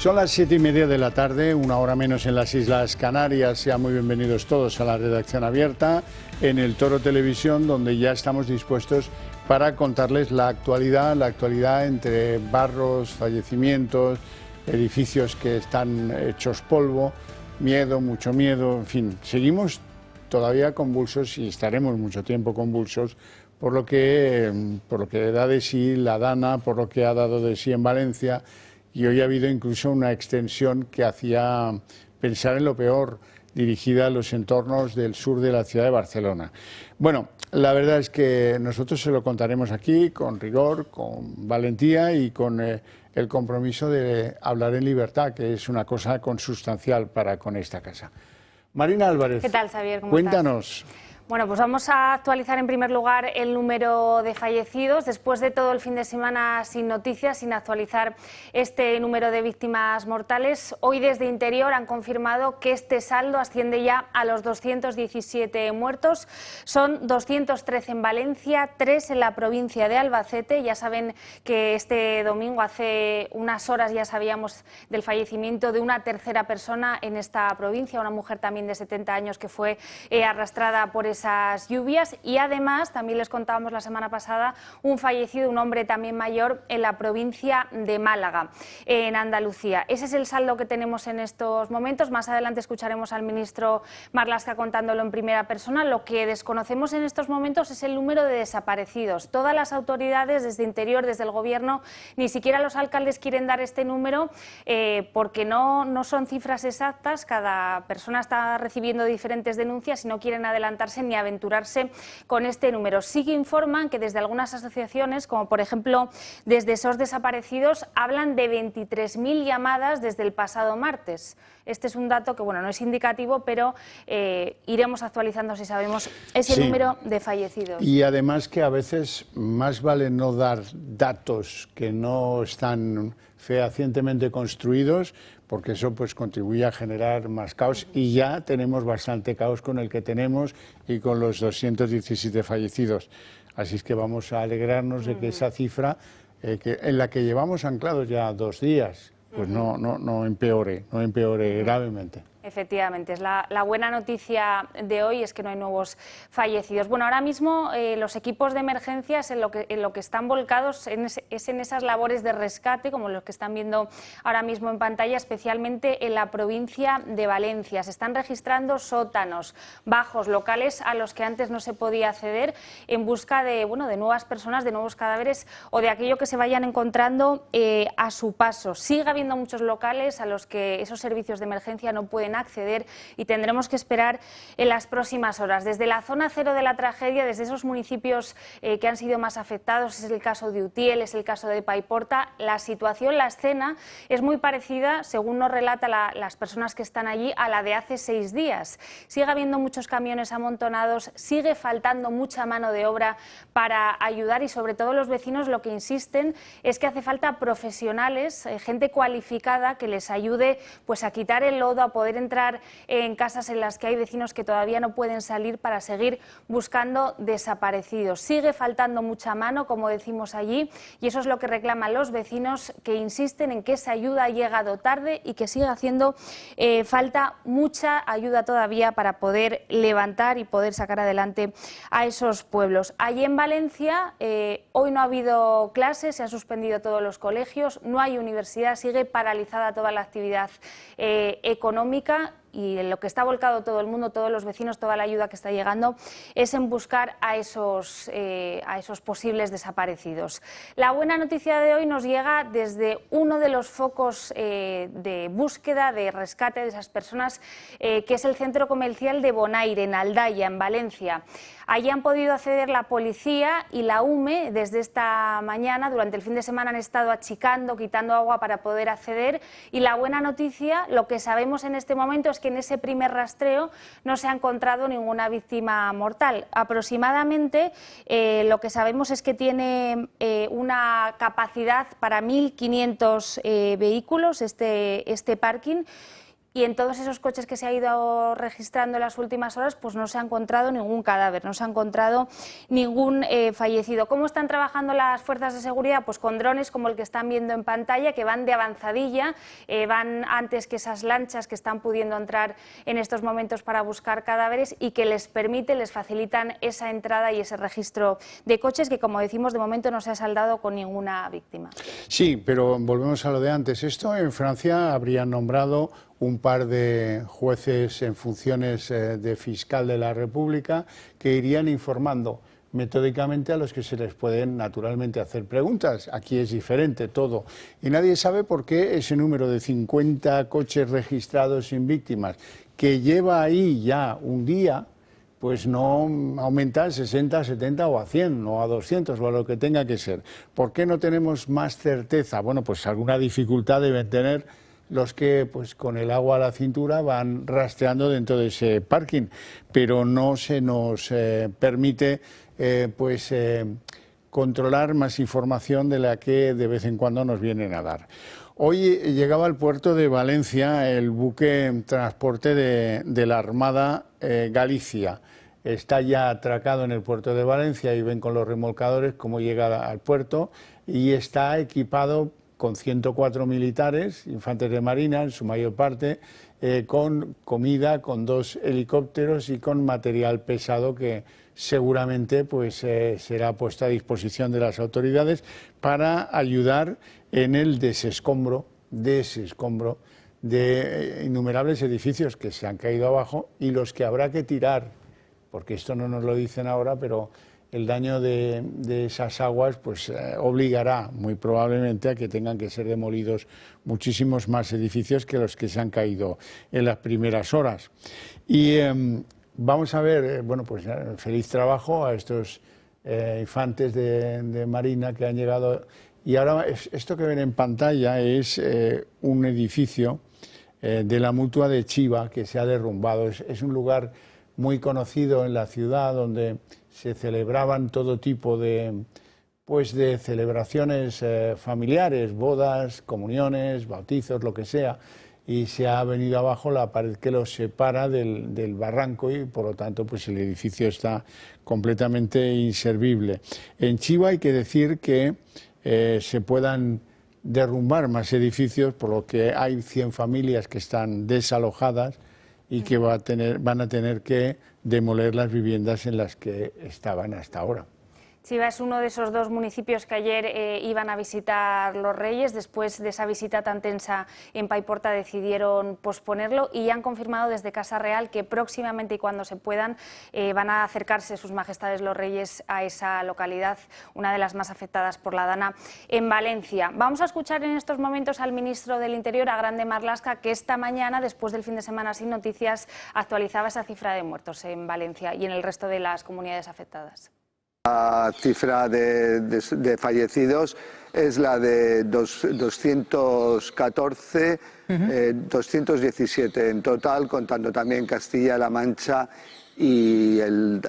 Son las 7:30 de la tarde, una hora menos en las Islas Canarias. Sean muy bienvenidos todos a la redacción abierta en el Toro Televisión, donde ya estamos dispuestos para contarles la actualidad entre barros, fallecimientos, edificios que están hechos polvo, miedo, mucho miedo, en fin. Seguimos todavía convulsos y estaremos mucho tiempo convulsos por lo que da de sí la Dana, por lo que ha dado de sí en Valencia. Y hoy ha habido incluso una extensión que hacía pensar en lo peor, dirigida a los entornos del sur de la ciudad de Barcelona. Bueno, la verdad es que nosotros se lo contaremos aquí con rigor, con valentía y con el compromiso de hablar en libertad, que es una cosa consustancial con esta casa. Marina Álvarez, ¿qué tal, Xavier? ¿Cómo cuéntanos. estás? Bueno, pues vamos a actualizar en primer lugar el número de fallecidos. Después de todo el fin de semana sin noticias, sin actualizar este número de víctimas mortales, hoy desde Interior han confirmado que este saldo asciende ya a los 217 muertos. Son 213 en Valencia, 3 en la provincia de Albacete. Ya saben que este domingo, hace unas horas, ya sabíamos del fallecimiento de una tercera persona en esta provincia, una mujer también de 70 años que fue arrastrada por esas lluvias, y además también les contábamos la semana pasada un fallecido, un hombre también mayor en la provincia de Málaga, en Andalucía. Ese es el saldo que tenemos en estos momentos. Más adelante escucharemos al ministro Marlaska contándolo en primera persona. Lo que desconocemos en estos momentos es el número de desaparecidos. Todas las autoridades, desde Interior, desde el Gobierno, ni siquiera los alcaldes quieren dar este número porque no son cifras exactas. Cada persona está recibiendo diferentes denuncias y no quieren adelantarse ni aventurarse con este número. Sí que informan que desde algunas asociaciones, como por ejemplo desde SOS Desaparecidos, hablan de 23.000 llamadas desde el pasado martes. Este es un dato que, bueno, no es indicativo, pero iremos actualizando si sabemos ese número de fallecidos. Y además que a veces más vale no dar datos que no están fehacientemente construidos, porque eso pues contribuye a generar más caos, y ya tenemos bastante caos con el que tenemos y con los 217 fallecidos. Así es que vamos a alegrarnos de que esa cifra, en la que llevamos anclados ya 2 días, pues no empeore gravemente. Efectivamente, es la buena noticia de hoy, es que no hay nuevos fallecidos. Bueno, ahora mismo los equipos de emergencias en lo que están volcados es en esas labores de rescate, como los que están viendo ahora mismo en pantalla, especialmente en la provincia de Valencia. Se están registrando sótanos, bajos, locales a los que antes no se podía acceder, en busca de nuevas personas, de nuevos cadáveres o de aquello que se vayan encontrando a su paso. Sigue habiendo muchos locales a los que esos servicios de emergencia no pueden acceder y tendremos que esperar en las próximas horas. Desde la zona cero de la tragedia, desde esos municipios que han sido más afectados, es el caso de Utiel, es el caso de Paiporta, la situación, la escena es muy parecida, según nos relata las personas que están allí, a la de hace 6 días. Sigue habiendo muchos camiones amontonados, sigue faltando mucha mano de obra para ayudar, y sobre todo los vecinos lo que insisten es que hace falta profesionales, gente cualificada que les ayude pues a quitar el lodo, a poder entrar en casas en las que hay vecinos que todavía no pueden salir para seguir buscando desaparecidos. Sigue faltando mucha mano, como decimos allí, y eso es lo que reclaman los vecinos, que insisten en que esa ayuda ha llegado tarde y que sigue haciendo falta mucha ayuda todavía para poder levantar y poder sacar adelante a esos pueblos. Allí en Valencia hoy no ha habido clases, se han suspendido todos los colegios, no hay universidad, sigue paralizada toda la actividad económica, y en lo que está volcado todo el mundo, todos los vecinos, toda la ayuda que está llegando es en buscar a esos posibles desaparecidos. La buena noticia de hoy nos llega desde uno de los focos de búsqueda, de rescate de esas personas, que es el centro comercial de Bonaire, en Aldaya, en Valencia. Allí han podido acceder la policía y la UME desde esta mañana. Durante el fin de semana han estado achicando, quitando agua para poder acceder, y la buena noticia, lo que sabemos en este momento, es que en ese primer rastreo no se ha encontrado ninguna víctima mortal. Aproximadamente lo que sabemos es que tiene una capacidad para 1.500 vehículos este parking, y en todos esos coches que se ha ido registrando en las últimas horas pues no se ha encontrado ningún cadáver, no se ha encontrado ningún fallecido. ¿Cómo están trabajando las fuerzas de seguridad? Pues con drones como el que están viendo en pantalla, que van de avanzadilla, van antes que esas lanchas que están pudiendo entrar en estos momentos para buscar cadáveres y que les facilitan esa entrada y ese registro de coches que, como decimos, de momento no se ha saldado con ninguna víctima. Sí, pero volvemos a lo de antes. Esto en Francia habrían nombrado un par de jueces en funciones de fiscal de la República que irían informando metódicamente a los que se les pueden naturalmente hacer preguntas. Aquí es diferente todo. Y nadie sabe por qué ese número de 50 coches registrados sin víctimas, que lleva ahí ya un día, pues no aumenta a 60, 70 o a 100 o a 200 o a lo que tenga que ser. ¿Por qué no tenemos más certeza? Bueno, pues alguna dificultad deben tener los que pues con el agua a la cintura van rastreando dentro de ese parking, pero no se nos permite controlar más información de la que de vez en cuando nos vienen a dar. Hoy llegaba al puerto de Valencia el buque transporte de la Armada Galicia. Está ya atracado en el puerto de Valencia y ven con los remolcadores cómo llega al puerto y está equipado con 104 militares, infantes de marina en su mayor parte, con comida, con 2 helicópteros y con material pesado que seguramente pues, será puesto a disposición de las autoridades para ayudar en el desescombro de innumerables edificios que se han caído abajo y los que habrá que tirar, porque esto no nos lo dicen ahora, pero el daño de esas aguas pues obligará muy probablemente a que tengan que ser demolidos muchísimos más edificios que los que se han caído en las primeras horas. Y vamos a ver, bueno, pues feliz trabajo a estos infantes de marina que han llegado. Y ahora esto que ven en pantalla es un edificio de la Mutua de Chiva que se ha derrumbado. Es un lugar muy conocido en la ciudad donde se celebraban todo tipo de celebraciones familiares, bodas, comuniones, bautizos, lo que sea, y se ha venido abajo la pared que los separa del barranco y por lo tanto pues el edificio está completamente inservible. En Chiva hay que decir que se puedan derrumbar más edificios, por lo que hay 100 familias que están desalojadas y que van a tener que demoler las viviendas en las que estaban hasta ahora. Chiva es uno de esos 2 municipios que ayer iban a visitar los Reyes. Después de esa visita tan tensa en Paiporta decidieron posponerlo y ya han confirmado desde Casa Real que próximamente y cuando se puedan van a acercarse sus majestades los Reyes a esa localidad, una de las más afectadas por la Dana en Valencia. Vamos a escuchar en estos momentos al ministro del Interior, a Grande Marlaska, que esta mañana, después del fin de semana sin noticias, actualizaba esa cifra de muertos en Valencia y en el resto de las comunidades afectadas. La cifra de fallecidos es la de 214, 217 en total, contando también Castilla-La Mancha y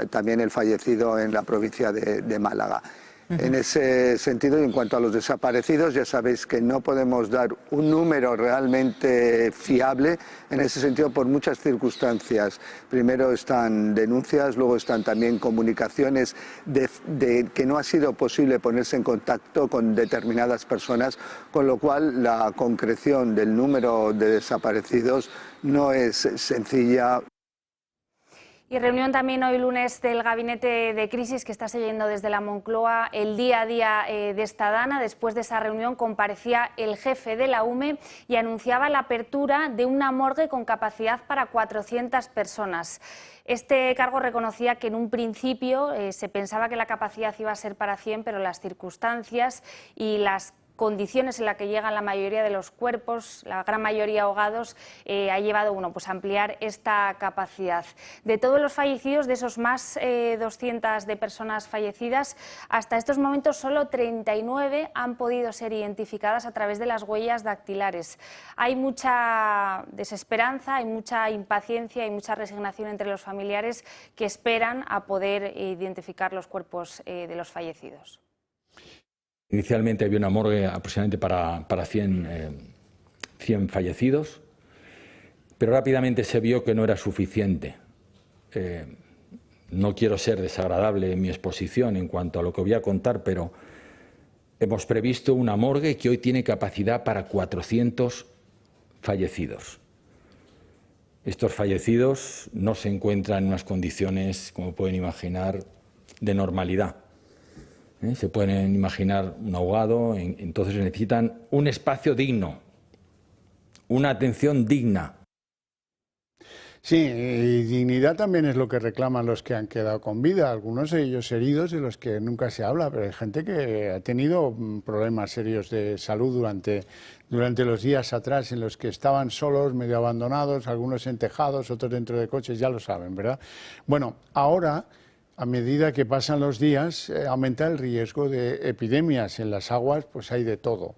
también el fallecido en la provincia de Málaga. En ese sentido, y en cuanto a los desaparecidos, ya sabéis que no podemos dar un número realmente fiable, en ese sentido por muchas circunstancias. Primero están denuncias, luego están también comunicaciones de que no ha sido posible ponerse en contacto con determinadas personas, con lo cual la concreción del número de desaparecidos no es sencilla. Y reunión también hoy lunes del Gabinete de Crisis que está siguiendo desde la Moncloa el día a día de esta Dana. Después de esa reunión comparecía el jefe de la UME y anunciaba la apertura de una morgue con capacidad para 400 personas. Este cargo reconocía que en un principio se pensaba que la capacidad iba a ser para 100, pero las circunstancias y las condiciones en las que llegan la mayoría de los cuerpos, la gran mayoría ahogados, ha llevado a ampliar esta capacidad. De todos los fallecidos, de esos más 200 de personas fallecidas, hasta estos momentos solo 39 han podido ser identificadas a través de las huellas dactilares. Hay mucha desesperanza, hay mucha impaciencia y mucha resignación entre los familiares que esperan a poder identificar los cuerpos de los fallecidos. Inicialmente había una morgue aproximadamente para 100 fallecidos. pero rápidamente se vio que no era suficiente. No quiero ser desagradable en mi exposición en cuanto a lo que voy a contar, pero hemos previsto una morgue que hoy tiene capacidad para 400 fallecidos. Estos fallecidos no se encuentran en unas condiciones, como pueden imaginar, de normalidad. Se pueden imaginar un ahogado, entonces necesitan un espacio digno, una atención digna. Sí, y dignidad también es lo que reclaman los que han quedado con vida, algunos de ellos heridos de los que nunca se habla, pero hay gente que ha tenido problemas serios de salud durante los días atrás en los que estaban solos, medio abandonados, algunos en tejados, otros dentro de coches, ya lo saben, ¿verdad? Bueno, ahora, a medida que pasan los días, aumenta el riesgo de epidemias. En las aguas pues hay de todo.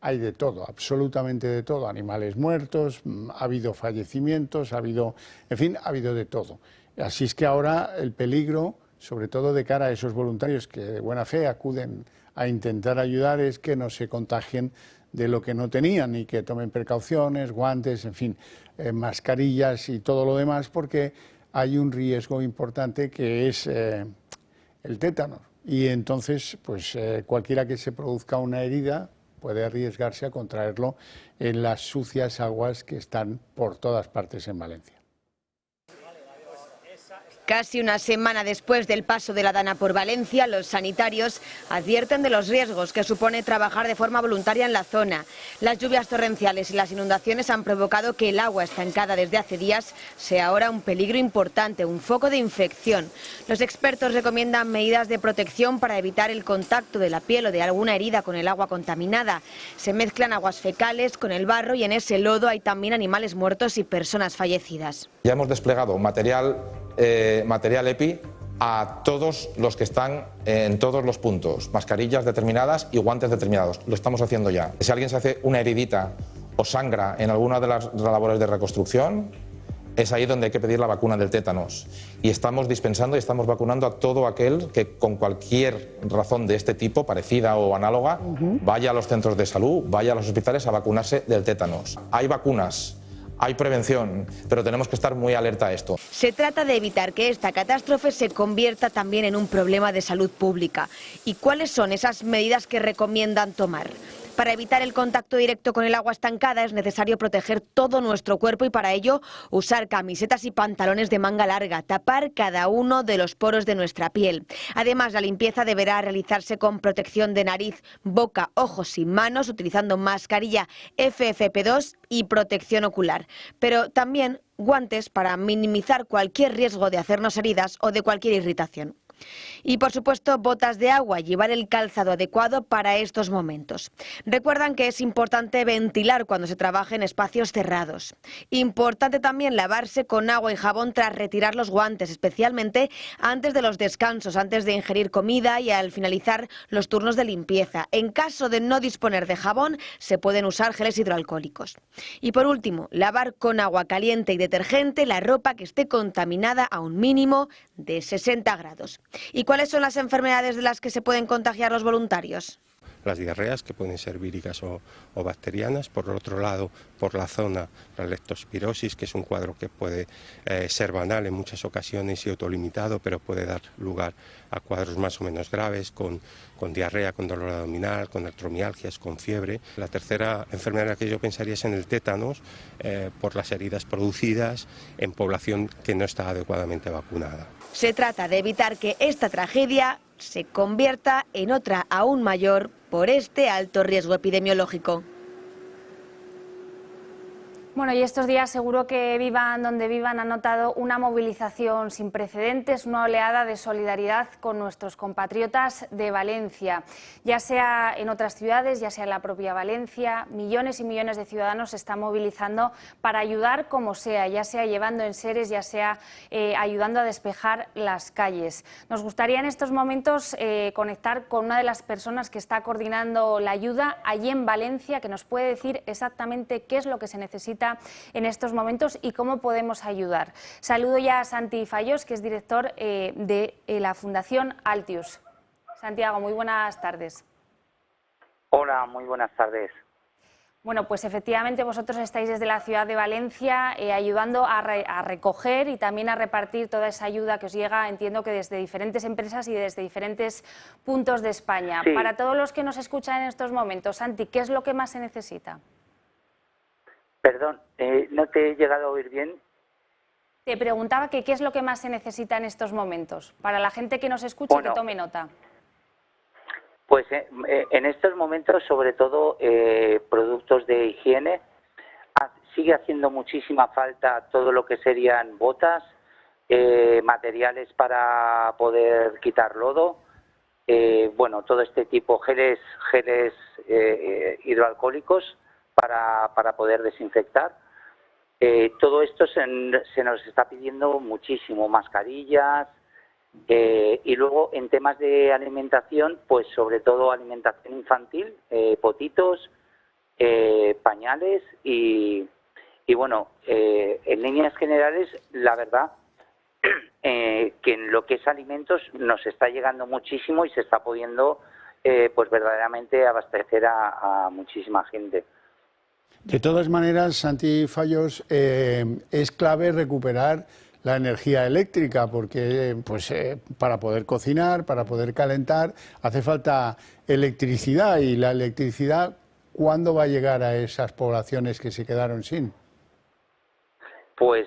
Hay de todo, absolutamente de todo, animales muertos, ha habido fallecimientos, en fin, ha habido de todo. Así es que ahora el peligro, sobre todo de cara a esos voluntarios que de buena fe acuden a intentar ayudar, es que no se contagien de lo que no tenían y que tomen precauciones, guantes, en fin, mascarillas y todo lo demás, porque hay un riesgo importante que es el tétano. Y entonces, pues cualquiera que se produzca una herida puede arriesgarse a contraerlo en las sucias aguas que están por todas partes en Valencia. Casi una semana después del paso de la Dana por Valencia, los sanitarios advierten de los riesgos que supone trabajar de forma voluntaria en la zona. Las lluvias torrenciales y las inundaciones han provocado que el agua estancada desde hace días sea ahora un peligro importante, un foco de infección. Los expertos recomiendan medidas de protección para evitar el contacto de la piel o de alguna herida con el agua contaminada. Se mezclan aguas fecales con el barro y en ese lodo hay también animales muertos y personas fallecidas. Ya hemos desplegado material EPI a todos los que están en todos los puntos, mascarillas determinadas y guantes determinados. Lo estamos haciendo ya. Si alguien se hace una heridita o sangra en alguna de las labores de reconstrucción, es ahí donde hay que pedir la vacuna del tétanos. Y estamos dispensando y estamos vacunando a todo aquel que con cualquier razón de este tipo, parecida o análoga, vaya a los centros de salud, vaya a los hospitales a vacunarse del tétanos. Hay vacunas. Hay prevención, pero tenemos que estar muy alerta a esto. Se trata de evitar que esta catástrofe se convierta también en un problema de salud pública. ¿Y cuáles son esas medidas que recomiendan tomar? Para evitar el contacto directo con el agua estancada es necesario proteger todo nuestro cuerpo y para ello usar camisetas y pantalones de manga larga, tapar cada uno de los poros de nuestra piel. Además, la limpieza deberá realizarse con protección de nariz, boca, ojos y manos, utilizando mascarilla FFP2 y protección ocular. Pero también guantes para minimizar cualquier riesgo de hacernos heridas o de cualquier irritación. Y por supuesto botas de agua, llevar el calzado adecuado para estos momentos. Recuerdan que es importante ventilar cuando se trabaja en espacios cerrados. Importante también lavarse con agua y jabón tras retirar los guantes, especialmente antes de los descansos, antes de ingerir comida y al finalizar los turnos de limpieza. En caso de no disponer de jabón, se pueden usar geles hidroalcohólicos. Y por último, lavar con agua caliente y detergente la ropa que esté contaminada a un mínimo de 60 grados. ¿Y cuáles son las enfermedades de las que se pueden contagiar los voluntarios? Las diarreas, que pueden ser víricas o bacterianas. Por otro lado, por la zona, la leptospirosis, que es un cuadro que puede ser banal en muchas ocasiones y autolimitado, pero puede dar lugar a cuadros más o menos graves, con diarrea, con dolor abdominal, con artromialgias, con fiebre. La tercera enfermedad en la que yo pensaría es en el tétanos, por las heridas producidas en población que no está adecuadamente vacunada. Se trata de evitar que esta tragedia se convierta en otra aún mayor por este alto riesgo epidemiológico. Bueno, y estos días seguro que vivan donde vivan han notado una movilización sin precedentes, una oleada de solidaridad con nuestros compatriotas de Valencia. Ya sea en otras ciudades, ya sea en la propia Valencia, millones y millones de ciudadanos se están movilizando para ayudar como sea, ya sea llevando enseres, ya sea ayudando a despejar las calles. Nos gustaría en estos momentos conectar con una de las personas que está coordinando la ayuda allí en Valencia, que nos puede decir exactamente qué es lo que se necesita en estos momentos y cómo podemos ayudar. Saludo ya a Santi Fallos, que es director de la Fundación Altius. Santiago, muy buenas tardes. Hola, muy buenas tardes. Bueno, pues efectivamente vosotros estáis desde la ciudad de Valencia ayudando a recoger y también a repartir toda esa ayuda que os llega, entiendo que desde diferentes empresas y desde diferentes puntos de España. Sí. Para todos los que nos escuchan en estos momentos, Santi, ¿qué es lo que más se necesita? Perdón, no te he llegado a oír bien. Te preguntaba que qué es lo que más se necesita en estos momentos, para la gente que nos escuche, Bueno, que tome nota. Pues en estos momentos, sobre todo productos de higiene, sigue haciendo muchísima falta todo lo que serían botas, materiales para poder quitar lodo, bueno, todo este tipo, geles hidroalcohólicos para poder desinfectar. Todo esto se nos está pidiendo muchísimo, mascarillas. Y luego en temas de alimentación, pues sobre todo alimentación infantil, potitos, pañales y bueno, en líneas generales, la verdad que en lo que es alimentos nos está llegando muchísimo y se está pudiendo pues verdaderamente abastecer a muchísima gente. De todas maneras, Santi Fallos, es clave recuperar la energía eléctrica porque para poder cocinar, para poder calentar, hace falta electricidad y la electricidad, ¿cuándo va a llegar a esas poblaciones que se quedaron sin? Pues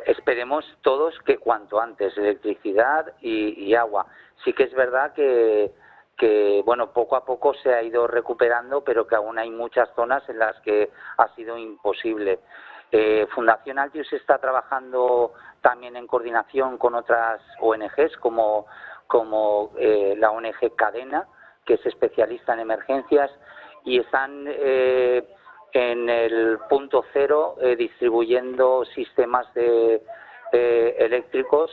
esperemos todos que cuanto antes, electricidad y agua. Sí que es verdad que bueno, poco a poco se ha ido recuperando, pero que aún hay muchas zonas en las que ha sido imposible. Fundación Altius está trabajando también en coordinación con otras ONGs como la ONG Cadena, que es especialista en emergencias, y están en el punto cero distribuyendo sistemas eléctricos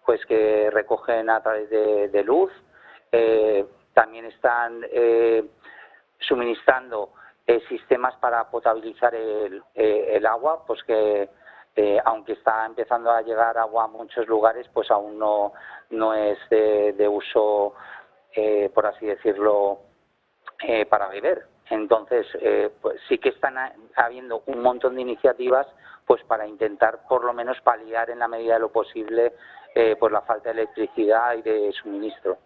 pues que recogen a través de luz. También están suministrando sistemas para potabilizar el agua, pues que aunque está empezando a llegar agua a muchos lugares, pues aún no es de uso, por así decirlo, para beber. Entonces, pues sí que están habiendo un montón de iniciativas pues para intentar por lo menos paliar en la medida de lo posible pues la falta de electricidad y de suministro.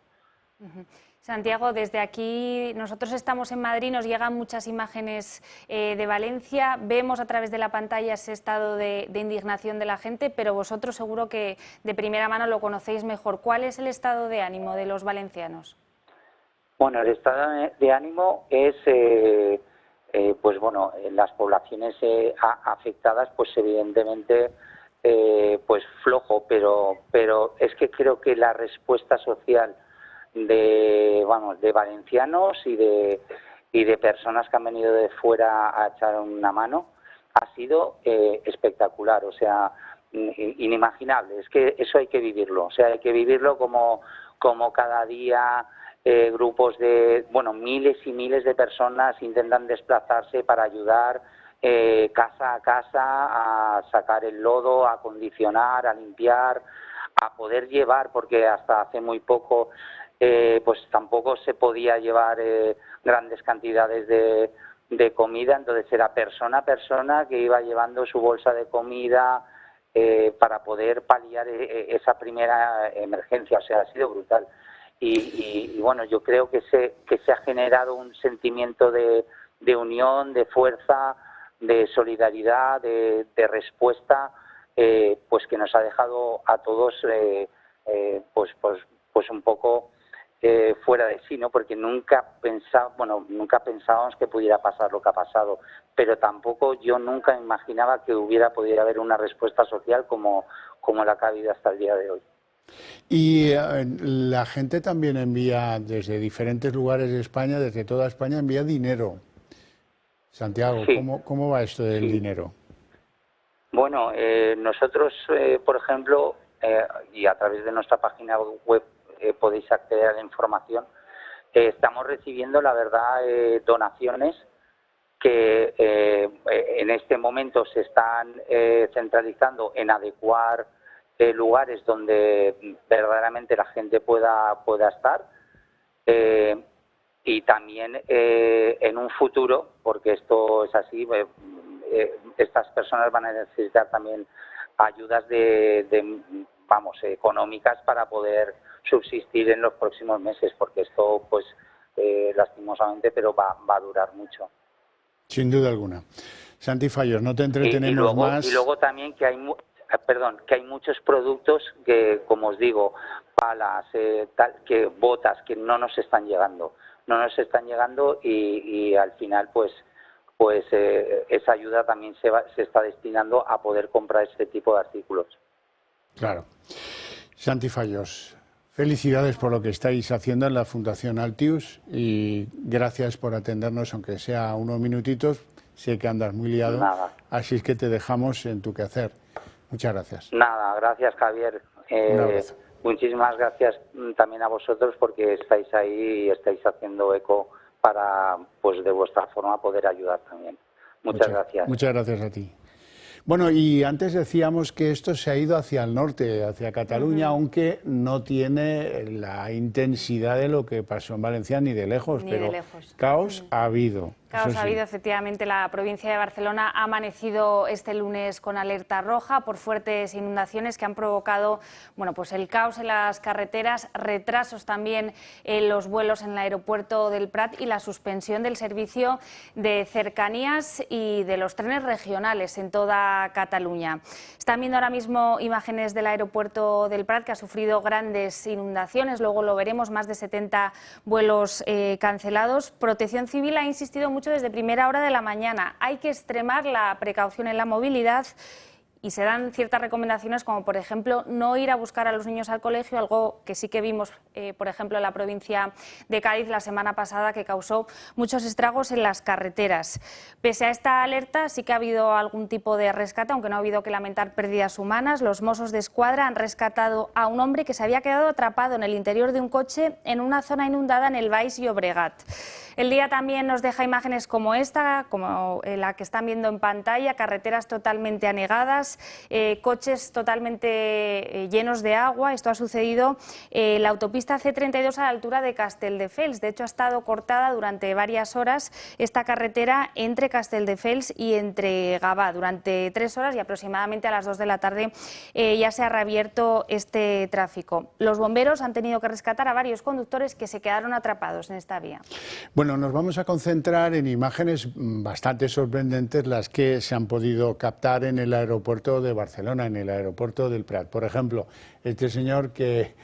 Santiago, desde aquí nosotros estamos en Madrid, nos llegan muchas imágenes de Valencia, vemos a través de la pantalla ese estado de indignación de la gente, pero vosotros seguro que de primera mano lo conocéis mejor. ¿Cuál es el estado de ánimo de los valencianos? Bueno, el estado de ánimo es, pues bueno, en las poblaciones afectadas, pues evidentemente, pues flojo, pero es que creo que la respuesta social de valencianos y de personas que han venido de fuera a echar una mano ha sido espectacular, o sea, inimaginable. Es que eso hay que vivirlo, o sea, hay que vivirlo como cada día grupos de, bueno, miles y miles de personas intentan desplazarse para ayudar casa a casa a sacar el lodo, a acondicionar, a limpiar, a poder llevar, porque hasta hace muy poco pues tampoco se podía llevar grandes cantidades de comida, entonces era persona a persona que iba llevando su bolsa de comida para poder paliar esa primera emergencia, o sea, ha sido brutal. Y bueno, yo creo que se ha generado un sentimiento de unión, de fuerza, de solidaridad, de respuesta, pues que nos ha dejado a todos pues un poco fuera de sí, ¿no? Porque nunca pensábamos que pudiera pasar lo que ha pasado, pero tampoco yo nunca imaginaba que pudiera haber una respuesta social como la que ha habido hasta el día de hoy. Y la gente también envía desde diferentes lugares de España, desde toda España, envía dinero. Santiago, Sí. ¿Cómo va esto del dinero? Bueno, nosotros, por ejemplo, y a través de nuestra página web podéis acceder a la información, estamos recibiendo, la verdad, donaciones que en este momento se están centralizando en adecuar lugares donde verdaderamente la gente pueda estar. y también en un futuro, porque esto es así, estas personas van a necesitar también ayudas económicas para poder subsistir en los próximos meses, porque esto pues lastimosamente pero va a durar mucho. Sin duda alguna. Santi Fallos, no te entretenemos más. Y luego también que hay muchos productos que, como os digo, palas, botas que no nos están llegando. Y al final pues esa ayuda también se está destinando a poder comprar este tipo de artículos. Claro. Santi Fallos, felicidades por lo que estáis haciendo en la Fundación Altius y gracias por atendernos, aunque sea unos minutitos. Sé que andas muy liado, así es que te dejamos en tu quehacer. Muchas gracias. Nada, gracias Javier. Un abrazo. Muchísimas gracias también a vosotros porque estáis ahí y estáis haciendo eco para, pues de vuestra forma, poder ayudar también. Muchas gracias. Muchas gracias a ti. Bueno, y antes decíamos que esto se ha ido hacia el norte, hacia Cataluña, aunque no tiene la intensidad de lo que pasó en Valencia ni de lejos, pero caos ha habido. Caos ha habido, efectivamente. La provincia de Barcelona ha amanecido este lunes con alerta roja por fuertes inundaciones que han provocado pues el caos en las carreteras, retrasos también en los vuelos en el aeropuerto del Prat y la suspensión del servicio de cercanías y de los trenes regionales en toda Cataluña. Están viendo ahora mismo imágenes del aeropuerto del Prat, que ha sufrido grandes inundaciones, luego lo veremos, más de 70 vuelos cancelados. Protección Civil ha insistido mucho desde primera hora de la mañana. Hay que extremar la precaución en la movilidad y se dan ciertas recomendaciones, como por ejemplo no ir a buscar a los niños al colegio, algo que sí que vimos por ejemplo en la provincia de Cádiz la semana pasada, que causó muchos estragos en las carreteras. Pese a esta alerta sí que ha habido algún tipo de rescate, aunque no ha habido que lamentar pérdidas humanas. Los Mossos de Escuadra han rescatado a un hombre que se había quedado atrapado en el interior de un coche en una zona inundada en el Baix Llobregat. El día también nos deja imágenes como esta, como la que están viendo en pantalla, carreteras totalmente anegadas, coches totalmente llenos de agua. Esto ha sucedido en la autopista C32 a la altura de Castelldefels. De hecho, ha estado cortada durante varias horas esta carretera entre Castelldefels y entre Gavà, durante 3 horas, y aproximadamente a las 2 de la tarde ya se ha reabierto este tráfico. Los bomberos han tenido que rescatar a varios conductores que se quedaron atrapados en esta vía. Bueno, nos vamos a concentrar en imágenes bastante sorprendentes, las que se han podido captar en el aeropuerto de Barcelona, en el aeropuerto del Prat. Por ejemplo, este señor que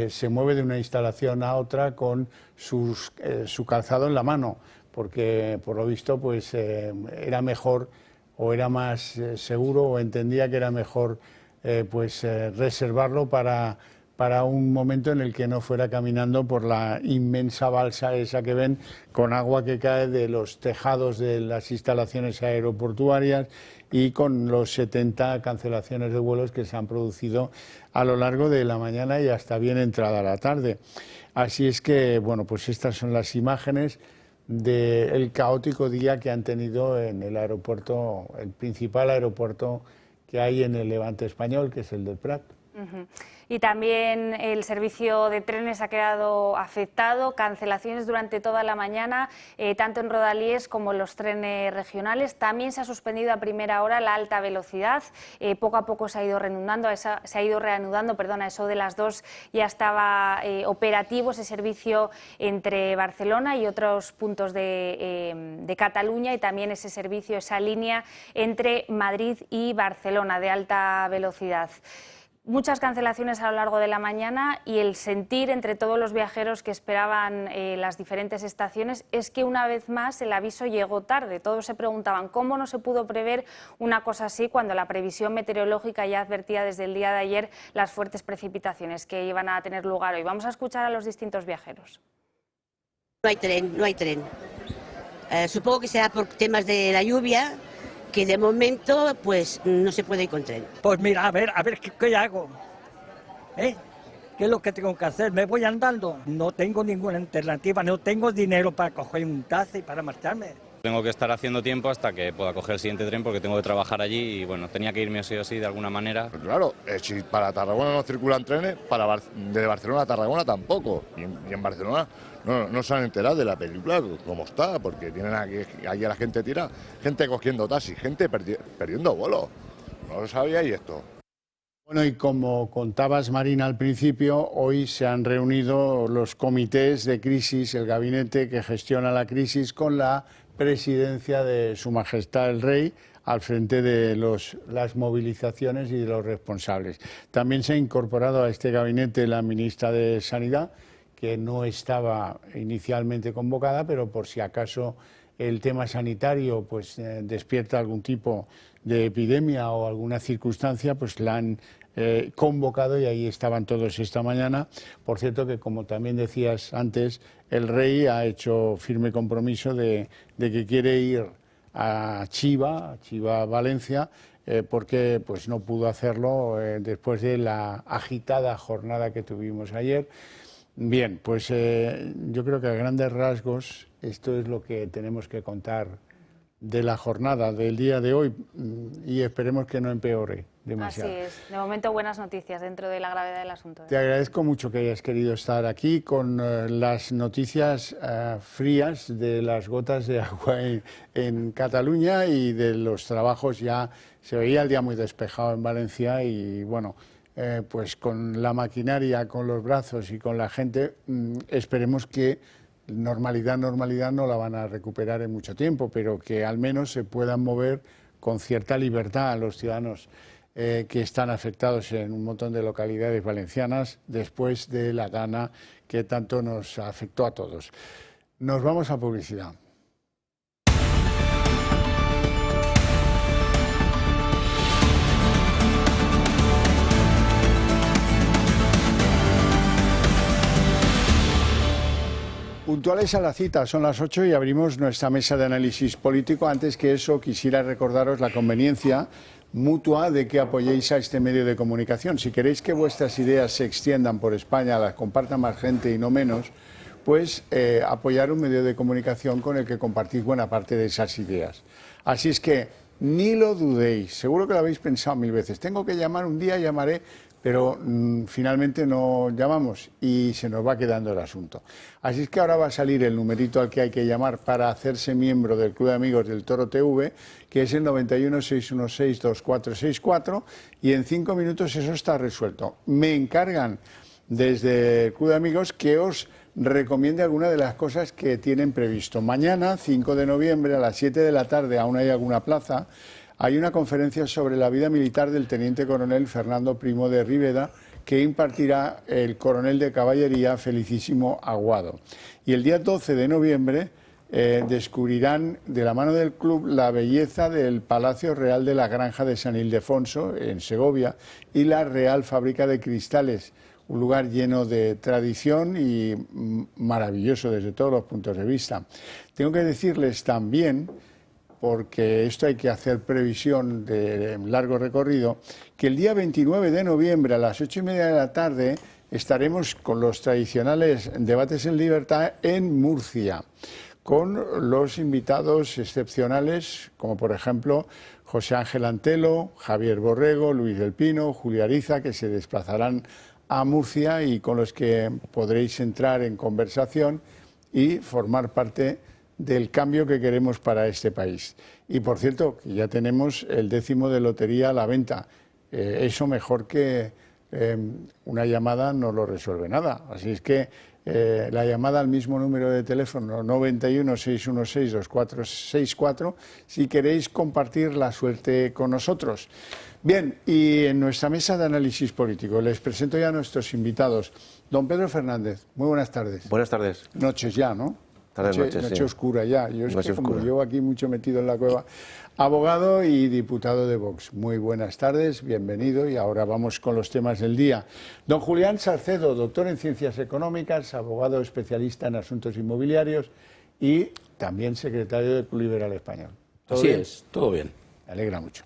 se mueve de una instalación a otra con su calzado en la mano, porque por lo visto pues era mejor o era más seguro, o entendía que era mejor reservarlo para un momento en el que no fuera caminando por la inmensa balsa esa que ven, con agua que cae de los tejados de las instalaciones aeroportuarias, y con los 70 cancelaciones de vuelos que se han producido a lo largo de la mañana y hasta bien entrada la tarde. Así es que, bueno, pues estas son las imágenes del caótico día que han tenido en el aeropuerto, el principal aeropuerto que hay en el Levante español, que es el del Prat. Y también el servicio de trenes ha quedado afectado, cancelaciones durante toda la mañana, tanto en Rodalies como en los trenes regionales. También se ha suspendido a primera hora la alta velocidad, poco a poco se ha ido reanudando, a eso de las 2 ya estaba operativo ese servicio entre Barcelona y otros puntos de Cataluña, y también ese servicio, esa línea entre Madrid y Barcelona de alta velocidad. Muchas cancelaciones a lo largo de la mañana, y el sentir entre todos los viajeros que esperaban las diferentes estaciones es que una vez más el aviso llegó tarde. Todos se preguntaban cómo no se pudo prever una cosa así cuando la previsión meteorológica ya advertía desde el día de ayer las fuertes precipitaciones que iban a tener lugar hoy. Vamos a escuchar a los distintos viajeros. No hay tren. Supongo que será por temas de la lluvia, que de momento pues no se puede ir con tren. Pues mira, a ver, ¿qué hago? ¿Qué es lo que tengo que hacer? ¿Me voy andando? No tengo ninguna alternativa, no tengo dinero para coger un taxi para marcharme. Tengo que estar haciendo tiempo hasta que pueda coger el siguiente tren porque tengo que trabajar allí y bueno, tenía que irme sí o sí de alguna manera. Pero claro, si para Tarragona no circulan trenes, de Barcelona a Tarragona tampoco. Y en Barcelona no se han enterado de la película como está, porque tienen aquí a la gente tira, gente cogiendo taxis, gente perdiendo vuelos. No lo sabíais esto. Bueno, y como contabas, Marina, al principio, hoy se han reunido los comités de crisis, el gabinete que gestiona la crisis, con la presidencia de Su Majestad el Rey al frente de las movilizaciones y de los responsables. También se ha incorporado a este gabinete la ministra de Sanidad, que no estaba inicialmente convocada, pero por si acaso el tema sanitario pues despierta algún tipo de epidemia o alguna circunstancia, pues la han convocado y ahí estaban todos esta mañana. Por cierto que, como también decías antes, el Rey ha hecho firme compromiso de que quiere ir a Chiva Valencia, porque pues no pudo hacerlo después de la agitada jornada que tuvimos ayer. Bien, pues yo creo que a grandes rasgos esto es lo que tenemos que contar de la jornada del día de hoy y esperemos que no empeore demasiado. Así es, de momento buenas noticias dentro de la gravedad del asunto. Te agradezco mucho que hayas querido estar aquí con las noticias frías de las gotas de agua en Cataluña y de los trabajos. Ya se veía el día muy despejado en Valencia y bueno, pues con la maquinaria, con los brazos y con la gente, esperemos que normalidad no la van a recuperar en mucho tiempo, pero que al menos se puedan mover con cierta libertad a los ciudadanos que están afectados en un montón de localidades valencianas después de la Dana que tanto nos afectó a todos. Nos vamos a publicidad. Puntuales a la cita, son las 8 y abrimos nuestra mesa de análisis político. Antes que eso, quisiera recordaros la conveniencia mutua de que apoyéis a este medio de comunicación. Si queréis que vuestras ideas se extiendan por España, las comparta más gente y no menos, pues apoyar un medio de comunicación con el que compartís buena parte de esas ideas. Así es que ni lo dudéis, seguro que lo habéis pensado 1000 veces. Tengo que llamar un día, llamaré, pero finalmente no llamamos y se nos va quedando el asunto. Así es que ahora va a salir el numerito al que hay que llamar para hacerse miembro del Club de Amigos del Toro TV, que es el 91 616 2464, y en 5 minutos eso está resuelto. Me encargan desde el Club de Amigos que os recomiende alguna de las cosas que tienen previsto. Mañana, 5 de noviembre, a las 7 de la tarde, aún hay alguna plaza, hay una conferencia sobre la vida militar del teniente coronel Fernando Primo de Rivera que impartirá el coronel de caballería Felicísimo Aguado. Y el día 12 de noviembre descubrirán de la mano del club la belleza del Palacio Real de la Granja de San Ildefonso, en Segovia, y la Real Fábrica de Cristales, un lugar lleno de tradición y maravilloso desde todos los puntos de vista. Tengo que decirles también, porque esto hay que hacer previsión de largo recorrido, que el día 29 de noviembre a las 8:30 de la tarde estaremos con los tradicionales debates en libertad en Murcia, con los invitados excepcionales, como por ejemplo José Ángel Antelo, Javier Borrego, Luis del Pino, Julio Ariza, que se desplazarán a Murcia y con los que podréis entrar en conversación y formar parte del cambio que queremos para este país. Y por cierto, que ya tenemos el 10º de lotería a la venta. Eso mejor que una llamada no lo resuelve nada. Así es que la llamada al mismo número de teléfono, 91 616 2464, si queréis compartir la suerte con nosotros. Bien, y en nuestra mesa de análisis político les presento ya a nuestros invitados. Don Pedro Fernández, muy buenas tardes. Buenas tardes. Noches ya, ¿no? Noche sí. oscura ya. Yo es que como llevo aquí mucho metido en la cueva. Abogado y diputado de Vox. Muy buenas tardes, bienvenido. Y ahora vamos con los temas del día. Don Julián Salcedo, doctor en Ciencias Económicas, abogado especialista en asuntos inmobiliarios y también secretario del Club Liberal Español. Así es, todo bien. Me alegra mucho.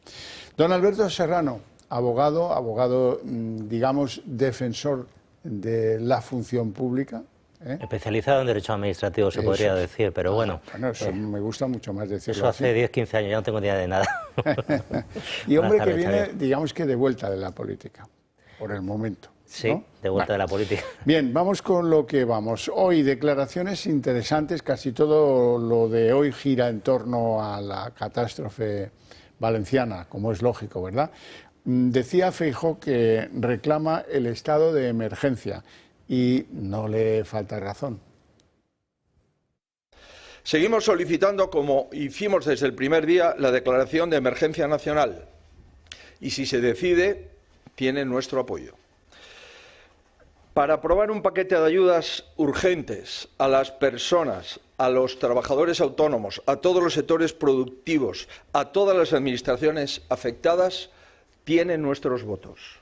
Don Alberto Serrano, abogado, digamos, defensor de la función pública, Especializado en derecho administrativo, se podría decir, pero bueno. Bueno, eso me gusta mucho más decirlo. Eso hace 10, 15 años, ya no tengo ni idea de nada. Y hombre que viene, digamos que de vuelta de la política, por el momento. Sí, ¿no? de vuelta de la política. Bien, vamos con lo que vamos. Hoy declaraciones interesantes, casi todo lo de hoy gira en torno a la catástrofe valenciana, como es lógico, ¿verdad? Decía Feijóo que reclama el estado de emergencia y no le falta razón. Seguimos solicitando, como hicimos desde el primer día, la declaración de emergencia nacional. Y si se decide, tiene nuestro apoyo. Para aprobar un paquete de ayudas urgentes a las personas, a los trabajadores autónomos, a todos los sectores productivos, a todas las administraciones afectadas, tiene nuestros votos.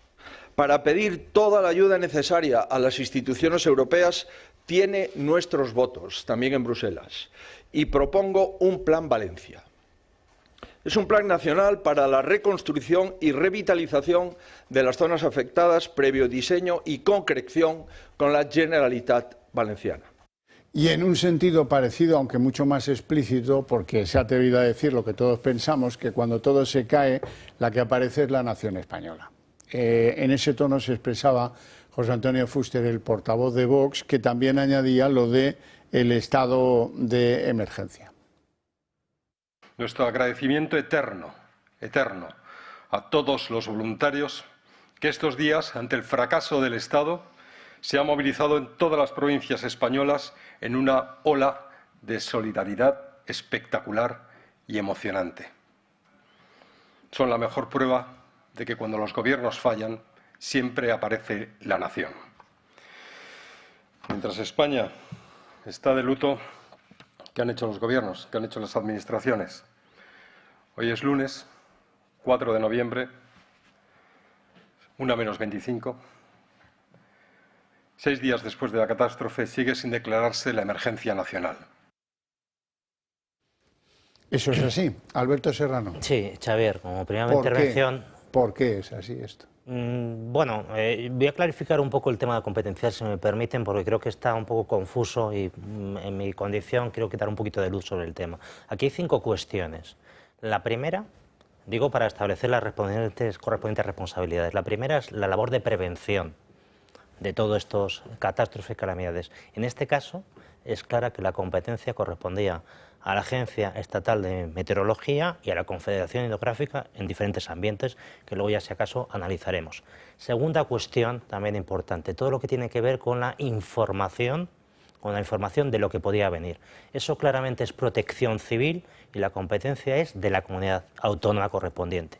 Para pedir toda la ayuda necesaria a las instituciones europeas, tiene nuestros votos, también en Bruselas. Y propongo un Plan Valencia. Es un plan nacional para la reconstrucción y revitalización de las zonas afectadas, previo diseño y concreción con la Generalitat Valenciana. Y en un sentido parecido, aunque mucho más explícito, porque se ha atrevido a decir lo que todos pensamos, que cuando todo se cae, la que aparece es la nación española. En ese tono se expresaba José Antonio Fuster, el portavoz de Vox, que también añadía lo de el estado de emergencia. Nuestro agradecimiento eterno a todos los voluntarios que estos días, ante el fracaso del Estado, se han movilizado en todas las provincias españolas en una ola de solidaridad espectacular y emocionante. Son la mejor prueba de que cuando los gobiernos fallan, siempre aparece la nación. Mientras España está de luto, ¿qué han hecho los gobiernos? ¿Qué han hecho las administraciones? Hoy es lunes, 4 de noviembre, 1:25. 6 días después de la catástrofe sigue sin declararse la emergencia nacional. Eso es así. Alberto Serrano. Sí, Xavier, como primera intervención... ¿Por qué es así esto? Bueno, voy a clarificar un poco el tema de competencial, si me permiten, porque creo que está un poco confuso y en mi condición quiero quitar un poquito de luz sobre el tema. Aquí hay 5 cuestiones. La primera, digo, para establecer las correspondientes responsabilidades. La primera es la labor de prevención de todos estos catástrofes y calamidades. En este caso, es clara que la competencia correspondía a la Agencia Estatal de Meteorología y a la Confederación Hidrográfica en diferentes ambientes, que luego ya si acaso analizaremos. Segunda cuestión, también importante, todo lo que tiene que ver con la información de lo que podía venir. Eso claramente es protección civil y la competencia es de la comunidad autónoma correspondiente.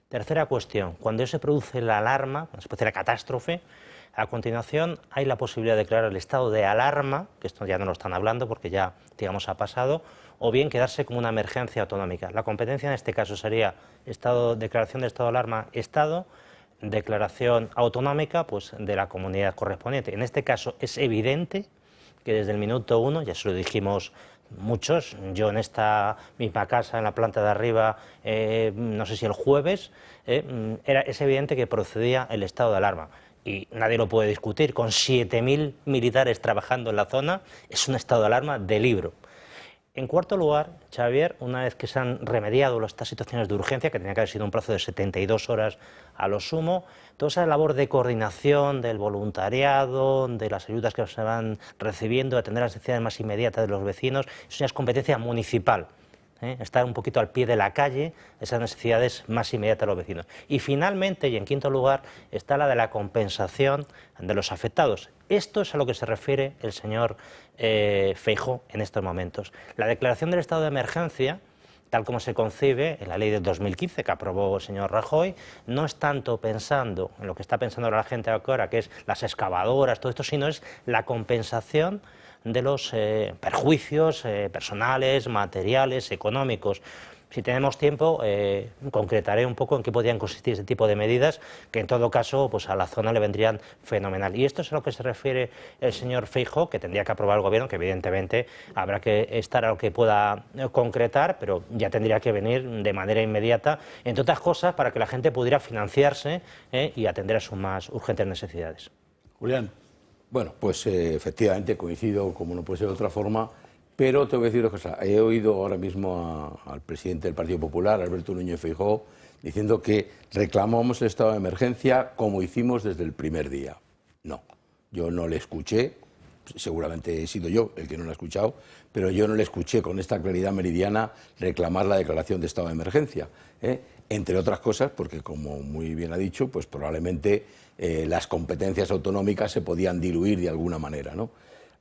Tercera cuestión, cuando se produce la alarma, una especie de catástrofe, a continuación hay la posibilidad de declarar el estado de alarma, que esto ya no lo están hablando porque ya, digamos, ha pasado, o bien quedarse como una emergencia autonómica. La competencia en este caso sería declaración de estado de alarma, Estado, declaración autonómica pues, de la comunidad correspondiente. En este caso es evidente que desde el minuto 1, ya se lo dijimos muchos, yo en esta misma casa, en la planta de arriba, no sé si el jueves, es evidente que procedía el estado de alarma. Y nadie lo puede discutir, con 7.000 militares trabajando en la zona, es un estado de alarma de libro. En cuarto lugar, Xavier, una vez que se han remediado estas situaciones de urgencia, que tenía que haber sido un plazo de 72 horas a lo sumo, toda esa labor de coordinación del voluntariado, de las ayudas que se van recibiendo, de atender las necesidades más inmediatas de los vecinos, eso ya es competencia municipal. Estar un poquito al pie de la calle, esas necesidades más inmediatas de los vecinos. Y finalmente, y en quinto lugar, está la de la compensación de los afectados. Esto es a lo que se refiere el señor Feijóo en estos momentos. La declaración del estado de emergencia, tal como se concibe en la ley del 2015 que aprobó el señor Rajoy, no es tanto pensando en lo que está pensando ahora la gente ahora, que es las excavadoras, todo esto, sino es la compensación de los perjuicios personales, materiales, económicos. Si tenemos tiempo, concretaré un poco en qué podrían consistir este tipo de medidas, que en todo caso pues a la zona le vendrían fenomenal. Y esto es a lo que se refiere el señor Feijóo, que tendría que aprobar el Gobierno, que evidentemente habrá que estar a lo que pueda concretar, pero ya tendría que venir de manera inmediata, entre otras cosas, para que la gente pudiera financiarse y atender a sus más urgentes necesidades. Julián. Bueno, pues efectivamente coincido, como no puede ser de otra forma, pero tengo que decir una cosa. He oído ahora mismo al presidente del Partido Popular, Alberto Núñez Feijóo, diciendo que reclamamos el estado de emergencia como hicimos desde el primer día. No, yo no le escuché, seguramente he sido yo el que no lo ha escuchado, pero yo no le escuché con esta claridad meridiana reclamar la declaración de estado de emergencia, entre otras cosas porque, como muy bien ha dicho, pues probablemente las competencias autonómicas se podían diluir de alguna manera, ¿no?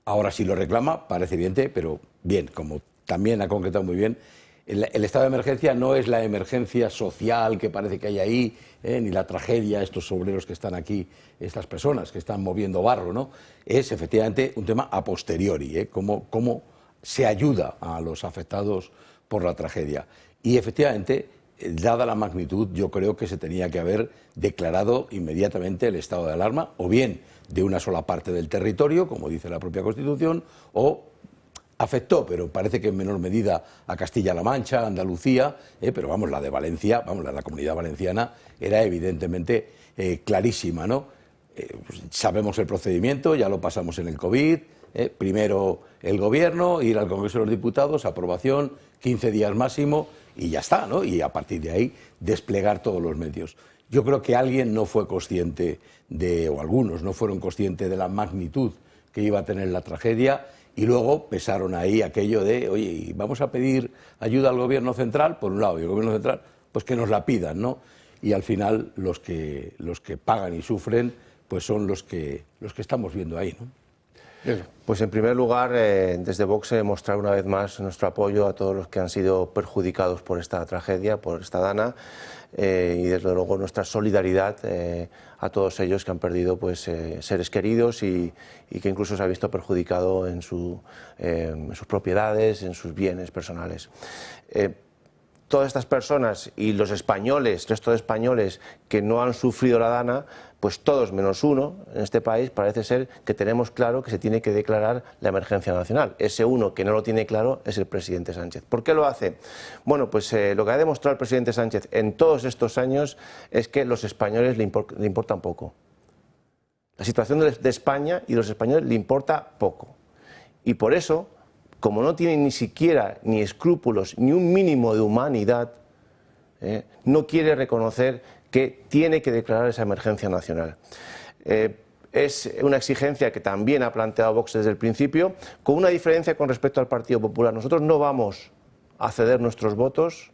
Ahora sí lo reclama, parece evidente, pero bien, como también ha concretado muy bien, el estado de emergencia no es la emergencia social que parece que hay ahí, ni la tragedia, estos obreros que están aquí, estas personas que están moviendo barro, ¿no? Es efectivamente un tema a posteriori, cómo se ayuda a los afectados por la tragedia. Y efectivamente, dada la magnitud, yo creo que se tenía que haber declarado inmediatamente el estado de alarma, o bien de una sola parte del territorio, como dice la propia Constitución, o afectó, pero parece que en menor medida, a Castilla-La Mancha, Andalucía, pero vamos, la de Valencia, vamos, la Comunidad Valenciana era evidentemente clarísima, ¿no? Pues sabemos el procedimiento, ya lo pasamos en el COVID, primero el Gobierno, ir al Congreso de los Diputados, aprobación, 15 días máximo, y ya está, ¿no? Y a partir de ahí desplegar todos los medios. Yo creo que alguien no fue consciente o algunos no fueron conscientes de la magnitud que iba a tener la tragedia, y luego pesaron ahí aquello de, oye, vamos a pedir ayuda al Gobierno central, por un lado, y el Gobierno central, pues que nos la pidan, ¿no? Y al final los que pagan y sufren, pues son los que estamos viendo ahí, ¿no? Pues en primer lugar, desde Vox mostrar una vez más nuestro apoyo a todos los que han sido perjudicados por esta tragedia, por esta dana, y desde luego nuestra solidaridad a todos ellos que han perdido pues, seres queridos y que incluso se ha visto perjudicado en sus propiedades, en sus bienes personales. Todas estas personas y los españoles, resto de españoles que no han sufrido la dana, pues todos menos uno en este país parece ser que tenemos claro que se tiene que declarar la emergencia nacional. Ese uno que no lo tiene claro es el presidente Sánchez. ¿Por qué lo hace? Bueno, pues lo que ha demostrado el presidente Sánchez en todos estos años es que los españoles le importan poco. La situación de España y los españoles le importa poco. Y por eso, como no tiene ni siquiera ni escrúpulos ni un mínimo de humanidad, no quiere reconocer que tiene que declarar esa emergencia nacional. Es una exigencia que también ha planteado Vox desde el principio, con una diferencia con respecto al Partido Popular. Nosotros no vamos a ceder nuestros votos,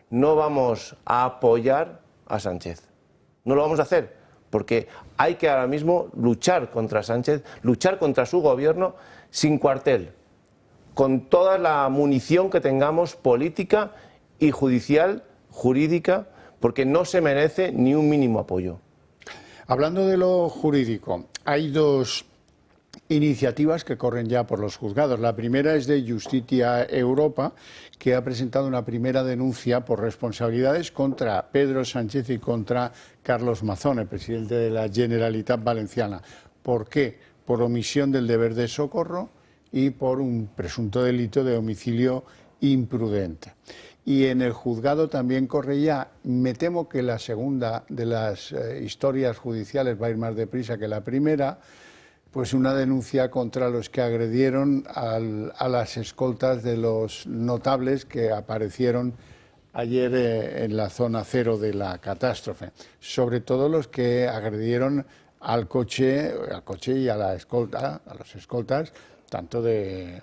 no vamos a apoyar a Sánchez. No lo vamos a hacer, porque hay que ahora mismo luchar contra Sánchez, luchar contra su gobierno sin cuartel, con toda la munición que tengamos política y judicial, jurídica, porque no se merece ni un mínimo apoyo. Hablando de lo jurídico, hay dos iniciativas que corren ya por los juzgados. La primera es de Justicia Europa, que ha presentado una primera denuncia por responsabilidades contra Pedro Sánchez y contra Carlos Mazón, el presidente de la Generalitat Valenciana. ¿Por qué? Por omisión del deber de socorro y por un presunto delito de homicidio imprudente. Y en el juzgado también corre ya, me temo que la segunda de las historias judiciales va a ir más deprisa que la primera, pues una denuncia contra los que agredieron a las escoltas de los notables que aparecieron ayer en la zona cero de la catástrofe, sobre todo los que agredieron al coche y a la escolta, a los escoltas, tanto de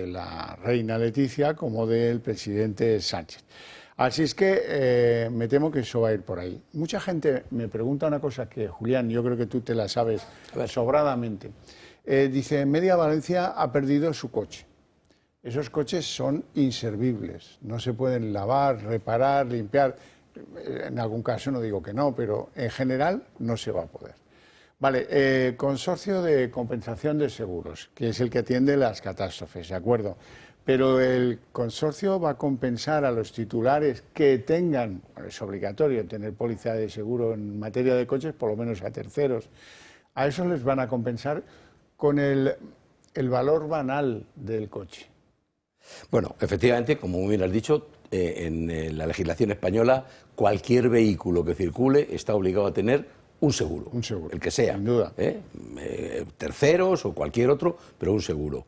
la reina Leticia como del presidente Sánchez. Así es que me temo que eso va a ir por ahí. Mucha gente me pregunta una cosa que, Julián, yo creo que tú te la sabes sobradamente. Dice, Media Valencia ha perdido su coche. Esos coches son inservibles, no se pueden lavar, reparar, limpiar. En algún caso no digo que no, pero en general no se va a poder. Vale, Consorcio de Compensación de Seguros, que es el que atiende las catástrofes, ¿de acuerdo? Pero el consorcio va a compensar a los titulares que tengan, bueno, es obligatorio tener póliza de seguro en materia de coches, por lo menos a terceros. A eso les van a compensar con el valor banal del coche. Bueno, efectivamente, como muy bien has dicho, en la legislación española, cualquier vehículo que circule está obligado a tener un seguro, el que sea, sin duda. Terceros o cualquier otro, pero un seguro.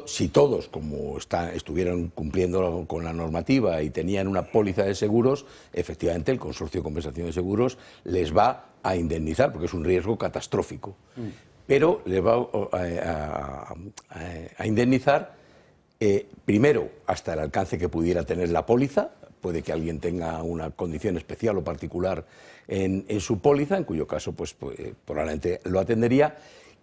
Si todos, como estuvieran cumpliendo con la normativa y tenían una póliza de seguros, efectivamente el Consorcio de Compensación de Seguros les va a indemnizar, porque es un riesgo catastrófico. Pero les va a indemnizar primero hasta el alcance que pudiera tener la póliza. Puede que alguien tenga una condición especial o particular en su póliza, en cuyo caso pues probablemente lo atendería.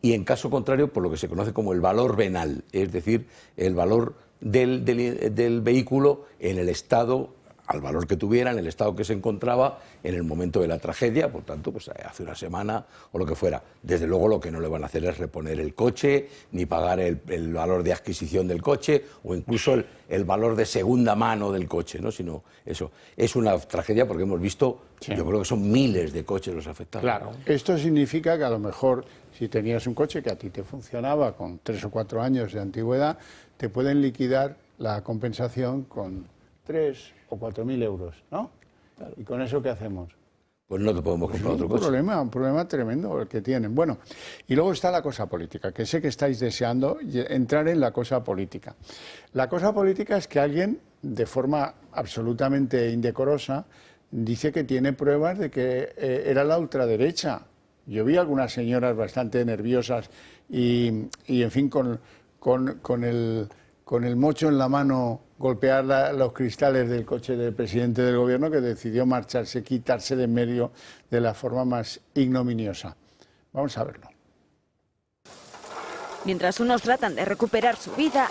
Y en caso contrario, por lo que se conoce como el valor venal, es decir, el valor del vehículo en el estado, al valor que tuviera, en el estado que se encontraba en el momento de la tragedia, por tanto, pues hace una semana o lo que fuera. Desde luego lo que no le van a hacer es reponer el coche, ni pagar el valor de adquisición del coche, o incluso el valor de segunda mano del coche, ¿no? Sino eso. Es una tragedia porque hemos visto, yo creo que son miles de coches los afectados. Claro, esto significa que a lo mejor si tenías un coche que a ti te funcionaba con 3 o 4 años de antigüedad, te pueden liquidar la compensación con 3 o 4.000 euros, ¿no? Claro. ¿Y con eso qué hacemos? Pues no te podemos comprar otro coche. Un problema tremendo el que tienen. Bueno, y luego está la cosa política, que sé que estáis deseando entrar en la cosa política. La cosa política es que alguien, de forma absolutamente indecorosa, dice que tiene pruebas de que era la ultraderecha. Yo vi algunas señoras bastante nerviosas y en fin, con el mocho en la mano golpear los cristales del coche del presidente del gobierno, que decidió marcharse, quitarse de en medio de la forma más ignominiosa. Vamos a verlo. Mientras unos tratan de recuperar su vida,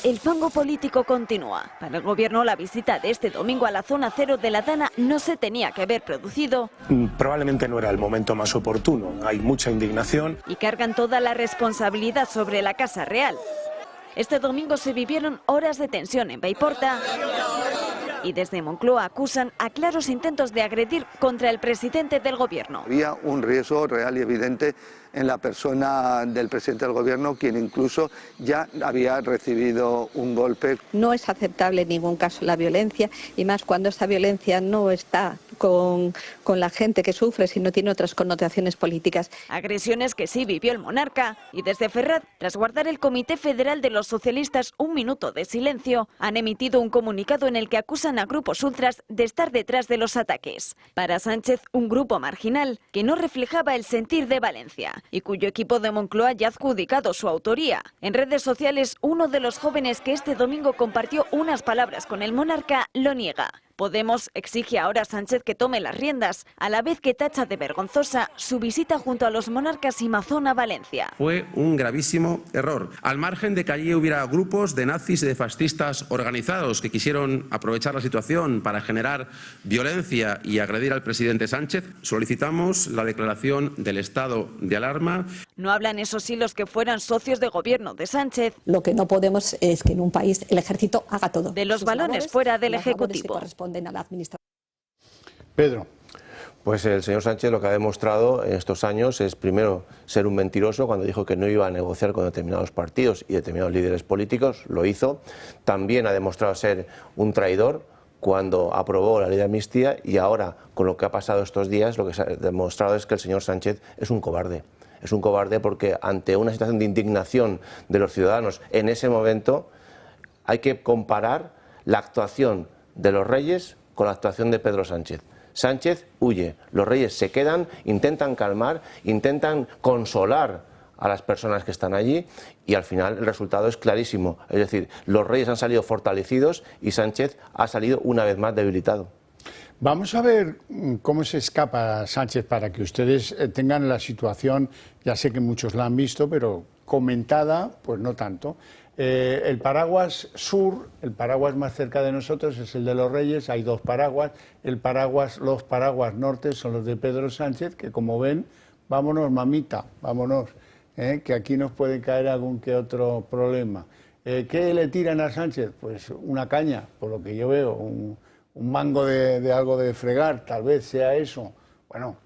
el fango político continúa. Para el gobierno, la visita de este domingo a la zona cero de la Dana no se tenía que haber producido. Probablemente no era el momento más oportuno. Hay mucha indignación. Y cargan toda la responsabilidad sobre la Casa Real. Este domingo se vivieron horas de tensión en Baiporta y desde Moncloa acusan a claros intentos de agredir contra el presidente del gobierno. Había un riesgo real y evidente en la persona del presidente del gobierno, quien incluso ya había recibido un golpe. No es aceptable en ningún caso la violencia, y más cuando esta violencia no está con la gente que sufre, sino tiene otras connotaciones políticas. Agresiones que sí vivió el monarca, y desde Ferraz, tras guardar el Comité Federal de los Socialistas un minuto de silencio, han emitido un comunicado en el que acusan a grupos ultras de estar detrás de los ataques. Para Sánchez, un grupo marginal que no reflejaba el sentir de Valencia y cuyo equipo de Moncloa ya ha adjudicado su autoría. En redes sociales, uno de los jóvenes que este domingo compartió unas palabras con el monarca lo niega. Podemos exige ahora a Sánchez que tome las riendas, a la vez que tacha de vergonzosa su visita junto a los monarcas y Mazón a Valencia. Fue un gravísimo error. Al margen de que allí hubiera grupos de nazis y de fascistas organizados que quisieron aprovechar la situación para generar violencia y agredir al presidente Sánchez, solicitamos la declaración del estado de alarma. No hablan, eso sí, los que fueran socios de gobierno de Sánchez. Lo que no podemos es que en un país el ejército haga todo. De los balones fuera del Ejecutivo. A la administración. Pedro. Pues el señor Sánchez lo que ha demostrado en estos años es, primero, ser un mentiroso cuando dijo que no iba a negociar con determinados partidos y determinados líderes políticos, lo hizo. También ha demostrado ser un traidor cuando aprobó la ley de amnistía, y ahora, con lo que ha pasado estos días, lo que se ha demostrado es que el señor Sánchez es un cobarde. Es un cobarde porque ante una situación de indignación de los ciudadanos en ese momento hay que comparar la actuación de los reyes con la actuación de Pedro Sánchez. Sánchez huye, los reyes se quedan, intentan calmar, intentan consolar a las personas que están allí, y al final el resultado es clarísimo. Es decir, los reyes han salido fortalecidos y Sánchez ha salido una vez más debilitado. Vamos a ver cómo se escapa Sánchez para que ustedes tengan la situación, ya sé que muchos la han visto, pero comentada, pues no tanto. El paraguas sur, el paraguas más cerca de nosotros es el de los Reyes, hay 2 paraguas. Los paraguas norte son los de Pedro Sánchez, que como ven, vámonos mamita, vámonos, que aquí nos puede caer algún que otro problema. ¿Qué le tiran a Sánchez? Pues una caña, por lo que yo veo, un mango de algo de fregar, tal vez sea eso. Bueno,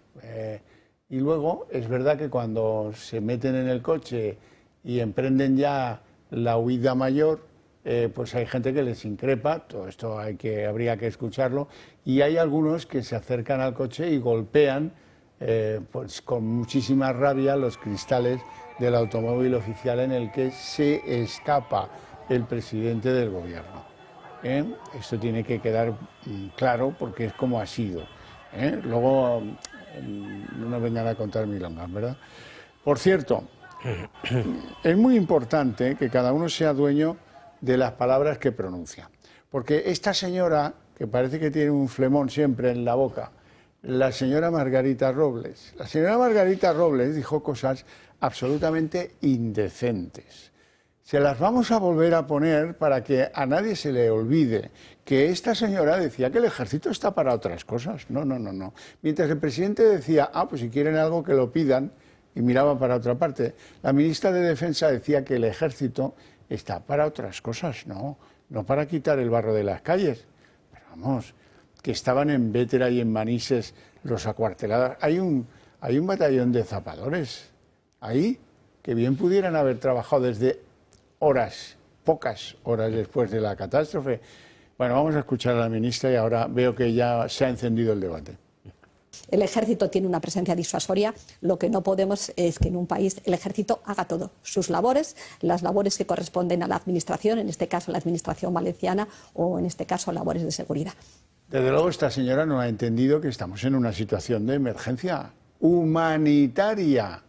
y luego es verdad que cuando se meten en el coche y emprenden ya la huida mayor, pues hay gente que les increpa, todo esto habría que escucharlo, y hay algunos que se acercan al coche y golpean pues con muchísima rabia los cristales del automóvil oficial en el que se escapa el presidente del gobierno. Esto tiene que quedar claro porque es como ha sido. Luego no nos vengan a contar milongas, ¿verdad? Por cierto, es muy importante que cada uno sea dueño de las palabras que pronuncia. Porque esta señora, que parece que tiene un flemón siempre en la boca, la señora Margarita Robles. La señora Margarita Robles dijo cosas absolutamente indecentes. Se las vamos a volver a poner para que a nadie se le olvide que esta señora decía que el ejército está para otras cosas. No. Mientras el presidente decía, pues si quieren algo que lo pidan, y miraba para otra parte. La ministra de Defensa decía que el ejército está para otras cosas, no para quitar el barro de las calles. Pero vamos, que estaban en Bétera y en Manises los acuartelados. Hay un batallón de zapadores ahí que bien pudieran haber trabajado desde horas, pocas horas después de la catástrofe. Bueno, vamos a escuchar a la ministra y ahora veo que ya se ha encendido el debate. El ejército tiene una presencia disuasoria. Lo que no podemos es que en un país el ejército haga todo, sus labores, las labores que corresponden a la administración, en este caso la administración valenciana o en este caso labores de seguridad. Desde luego esta señora no ha entendido que estamos en una situación de emergencia humanitaria,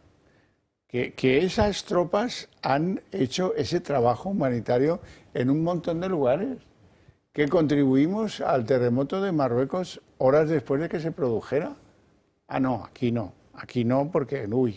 que esas tropas han hecho ese trabajo humanitario en un montón de lugares, que contribuimos al terremoto de Marruecos horas después de que se produjera. No, aquí no, porque, no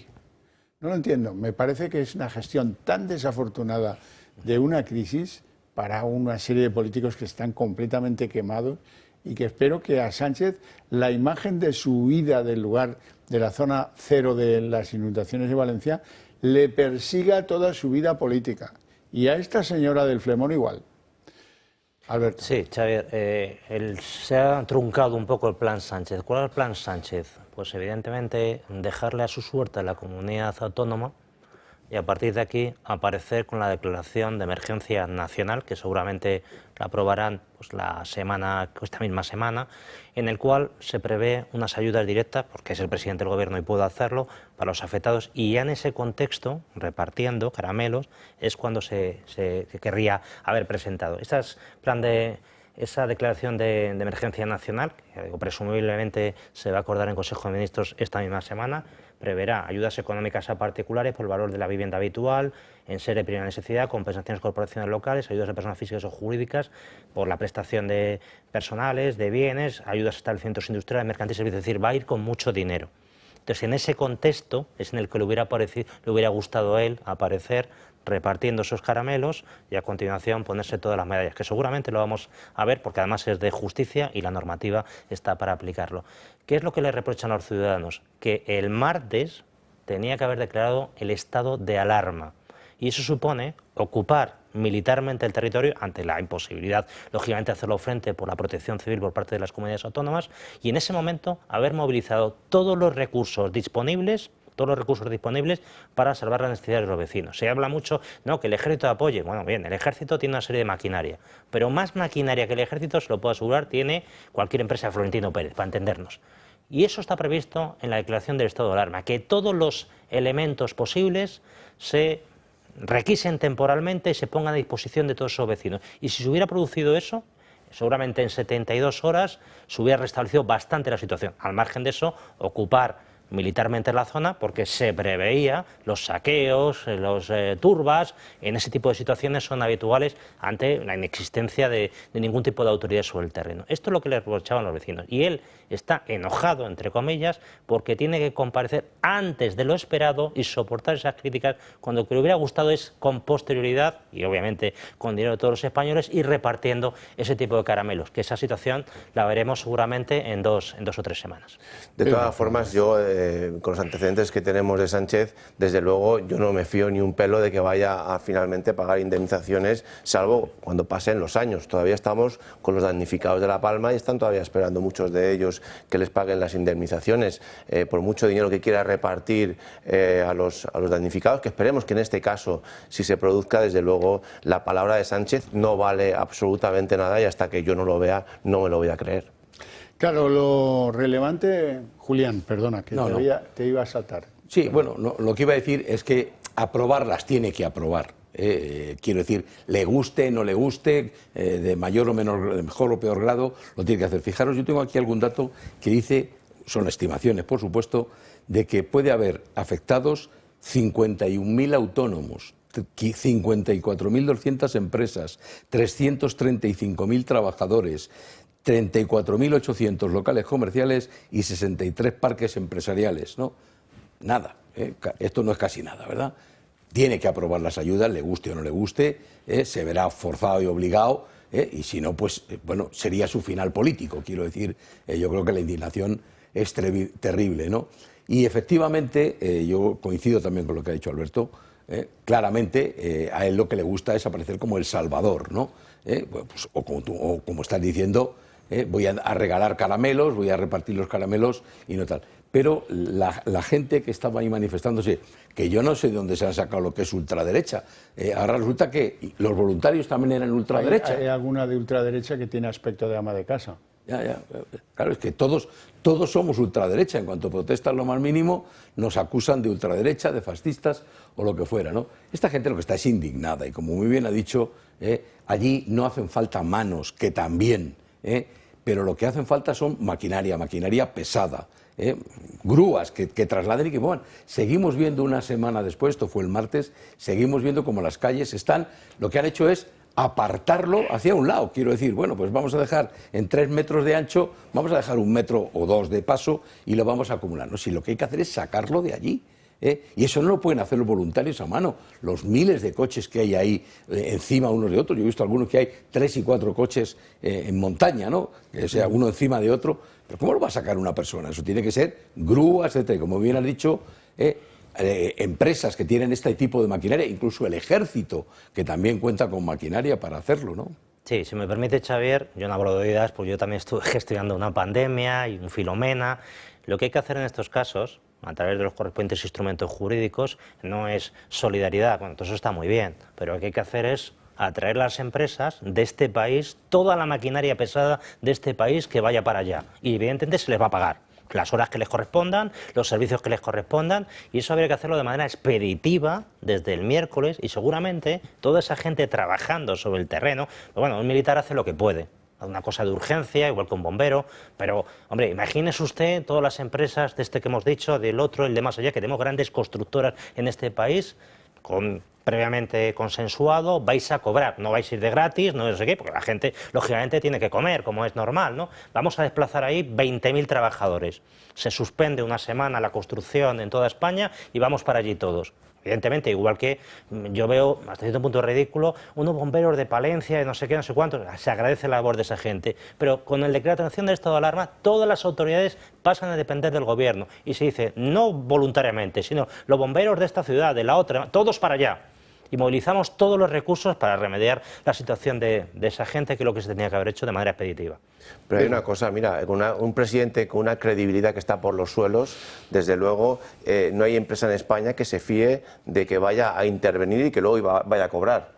lo entiendo. Me parece que es una gestión tan desafortunada de una crisis para una serie de políticos que están completamente quemados y que espero que a Sánchez la imagen de su huida del lugar de la zona cero de las inundaciones de Valencia le persiga toda su vida política. Y a esta señora del flemón igual. Alberto. Sí, Xavier, se ha truncado un poco el plan Sánchez. ¿Cuál es el plan Sánchez? Pues evidentemente dejarle a su suerte a la comunidad autónoma y a partir de aquí aparecer con la declaración de emergencia nacional, que seguramente la aprobarán pues, esta misma semana, en el cual se prevé unas ayudas directas, porque es el presidente del gobierno y puede hacerlo, para los afectados, y ya en ese contexto, repartiendo caramelos, es cuando se querría haber presentado. Esa declaración de emergencia nacional, que presumiblemente se va a acordar en Consejo de Ministros esta misma semana, preverá ayudas económicas a particulares por el valor de la vivienda habitual, en ser de primera necesidad, compensaciones a corporaciones locales, ayudas a personas físicas o jurídicas por la prestación de personales, de bienes, ayudas a establecimientos industriales, mercantiles, servicios, es decir, va a ir con mucho dinero. Entonces, en ese contexto es en el que le hubiera gustado a él aparecer repartiendo esos caramelos y a continuación ponerse todas las medallas, que seguramente lo vamos a ver porque además es de justicia y la normativa está para aplicarlo. ¿Qué es lo que le reprochan a los ciudadanos? Que el martes tenía que haber declarado el estado de alarma y eso supone ocupar militarmente el territorio ante la imposibilidad, lógicamente, de hacerlo frente por la protección civil por parte de las comunidades autónomas y en ese momento haber movilizado todos los recursos disponibles para salvar las necesidades de los vecinos. Se habla mucho, que el ejército apoye. Bueno, bien, el ejército tiene una serie de maquinaria, pero más maquinaria que el ejército, se lo puedo asegurar, tiene cualquier empresa de Florentino Pérez, para entendernos. Y eso está previsto en la declaración del estado de alarma, que todos los elementos posibles se requisen temporalmente y se pongan a disposición de todos esos vecinos. Y si se hubiera producido eso, seguramente en 72 horas se hubiera restablecido bastante la situación. Al margen de eso, ocupar militarmente la zona porque se preveía los saqueos, los turbas, en ese tipo de situaciones son habituales ante la inexistencia de ningún tipo de autoridad sobre el terreno. Esto es lo que le reprochaban los vecinos y él está enojado, entre comillas, porque tiene que comparecer antes de lo esperado y soportar esas críticas cuando lo que le hubiera gustado es con posterioridad y obviamente con dinero de todos los españoles ir repartiendo ese tipo de caramelos, que esa situación la veremos seguramente en dos o 3 semanas. De todas formas, yo con los antecedentes que tenemos de Sánchez, desde luego yo no me fío ni un pelo de que vaya a finalmente pagar indemnizaciones, salvo cuando pasen los años. Todavía estamos con los damnificados de La Palma y están todavía esperando muchos de ellos que les paguen las indemnizaciones. Por mucho dinero que quiera repartir a los damnificados, que esperemos que en este caso, si se produzca, desde luego la palabra de Sánchez no vale absolutamente nada y hasta que yo no lo vea no me lo voy a creer. Claro, lo relevante, Julián, perdona, que te iba a saltar. Sí, bueno, lo que iba a decir es que aprobarlas tiene que aprobar. Quiero decir, le guste, no le guste, de mayor o menor, de mejor o peor grado, lo tiene que hacer. Fijaros, yo tengo aquí algún dato que dice, son estimaciones, por supuesto, de que puede haber afectados 51.000 autónomos, 54.200 empresas, 335.000 trabajadores, 34.800 locales comerciales y 63 parques empresariales, ¿no? Nada, esto no es casi nada, ¿verdad? Tiene que aprobar las ayudas, le guste o no le guste, se verá forzado y obligado, y si no, pues, bueno, sería su final político, quiero decir, yo creo que la indignación es terrible, ¿no? Y efectivamente, yo coincido también con lo que ha dicho Alberto, claramente a él lo que le gusta es aparecer como el salvador, ¿no? Pues, o como estás diciendo, voy a regalar caramelos, voy a repartir los caramelos y no tal. Pero la gente que estaba ahí manifestándose, que yo no sé de dónde se han sacado lo que es ultraderecha, ahora resulta que los voluntarios también eran ultraderecha. ¿Hay alguna de ultraderecha que tiene aspecto de ama de casa? Ya. Claro, es que todos somos ultraderecha. En cuanto protestan lo más mínimo, nos acusan de ultraderecha, de fascistas o lo que fuera, ¿no? Esta gente lo que está es indignada y, como muy bien ha dicho, allí no hacen falta manos, que también, pero lo que hacen falta son maquinaria pesada, grúas que trasladen y que muevan. Seguimos viendo una semana después, esto fue el martes, seguimos viendo como las calles están, lo que han hecho es apartarlo hacia un lado. Quiero decir, bueno, pues vamos a dejar en 3 metros de ancho, vamos a dejar 1 metro o 2 de paso y lo vamos a acumular. No, si lo que hay que hacer es sacarlo de allí. Y eso no lo pueden hacer los voluntarios a mano. Los miles de coches que hay ahí encima unos de otros, yo he visto algunos que hay 3 y 4 coches en montaña, ¿no? O sea, uno encima de otro. Pero ¿cómo lo va a sacar una persona? Eso tiene que ser grúas, etcétera. Como bien has dicho, empresas que tienen este tipo de maquinaria, incluso el ejército, que también cuenta con maquinaria para hacerlo, ¿no? Sí, si me permite, Xavier, yo no hablo de ideas, porque yo también estuve gestionando una pandemia y un Filomena. Lo que hay que hacer en estos casos, a través de los correspondientes instrumentos jurídicos, no es solidaridad, bueno, todo eso está muy bien, pero lo que hay que hacer es atraer a las empresas de este país, toda la maquinaria pesada de este país que vaya para allá, y evidentemente se les va a pagar las horas que les correspondan, los servicios que les correspondan, y eso habría que hacerlo de manera expeditiva desde el miércoles, y seguramente toda esa gente trabajando sobre el terreno, pues bueno, un militar hace lo que puede, una cosa de urgencia, igual que un bombero, pero, hombre, imagínese usted todas las empresas de este que hemos dicho, del otro, el de más allá, que tenemos grandes constructoras en este país, previamente consensuado, vais a cobrar, no vais a ir de gratis, no sé qué, porque la gente, lógicamente, tiene que comer, como es normal, ¿no? Vamos a desplazar ahí 20.000 trabajadores. Se suspende una semana la construcción en toda España y vamos para allí todos. Evidentemente, igual que yo veo, hasta cierto punto ridículo, unos bomberos de Palencia, de no sé qué, no sé cuántos, se agradece la labor de esa gente, pero con el decreto de acción del estado de alarma, todas las autoridades pasan a depender del gobierno, y se dice, no voluntariamente, sino los bomberos de esta ciudad, de la otra, todos para allá, y movilizamos todos los recursos para remediar la situación de esa gente, que es lo que se tenía que haber hecho de manera expeditiva. Pero hay una cosa, mira, un presidente con una credibilidad que está por los suelos, desde luego no hay empresa en España que se fíe de que vaya a intervenir y que luego vaya a cobrar.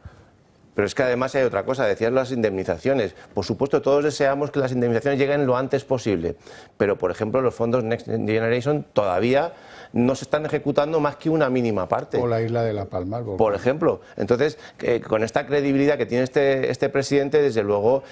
Pero es que además hay otra cosa, decías las indemnizaciones. Por supuesto, todos deseamos que las indemnizaciones lleguen lo antes posible, pero por ejemplo los fondos Next Generation todavía no se están ejecutando más que una mínima parte. O la isla de La Palma. Por ejemplo. Entonces, con esta credibilidad que tiene este presidente, desde luego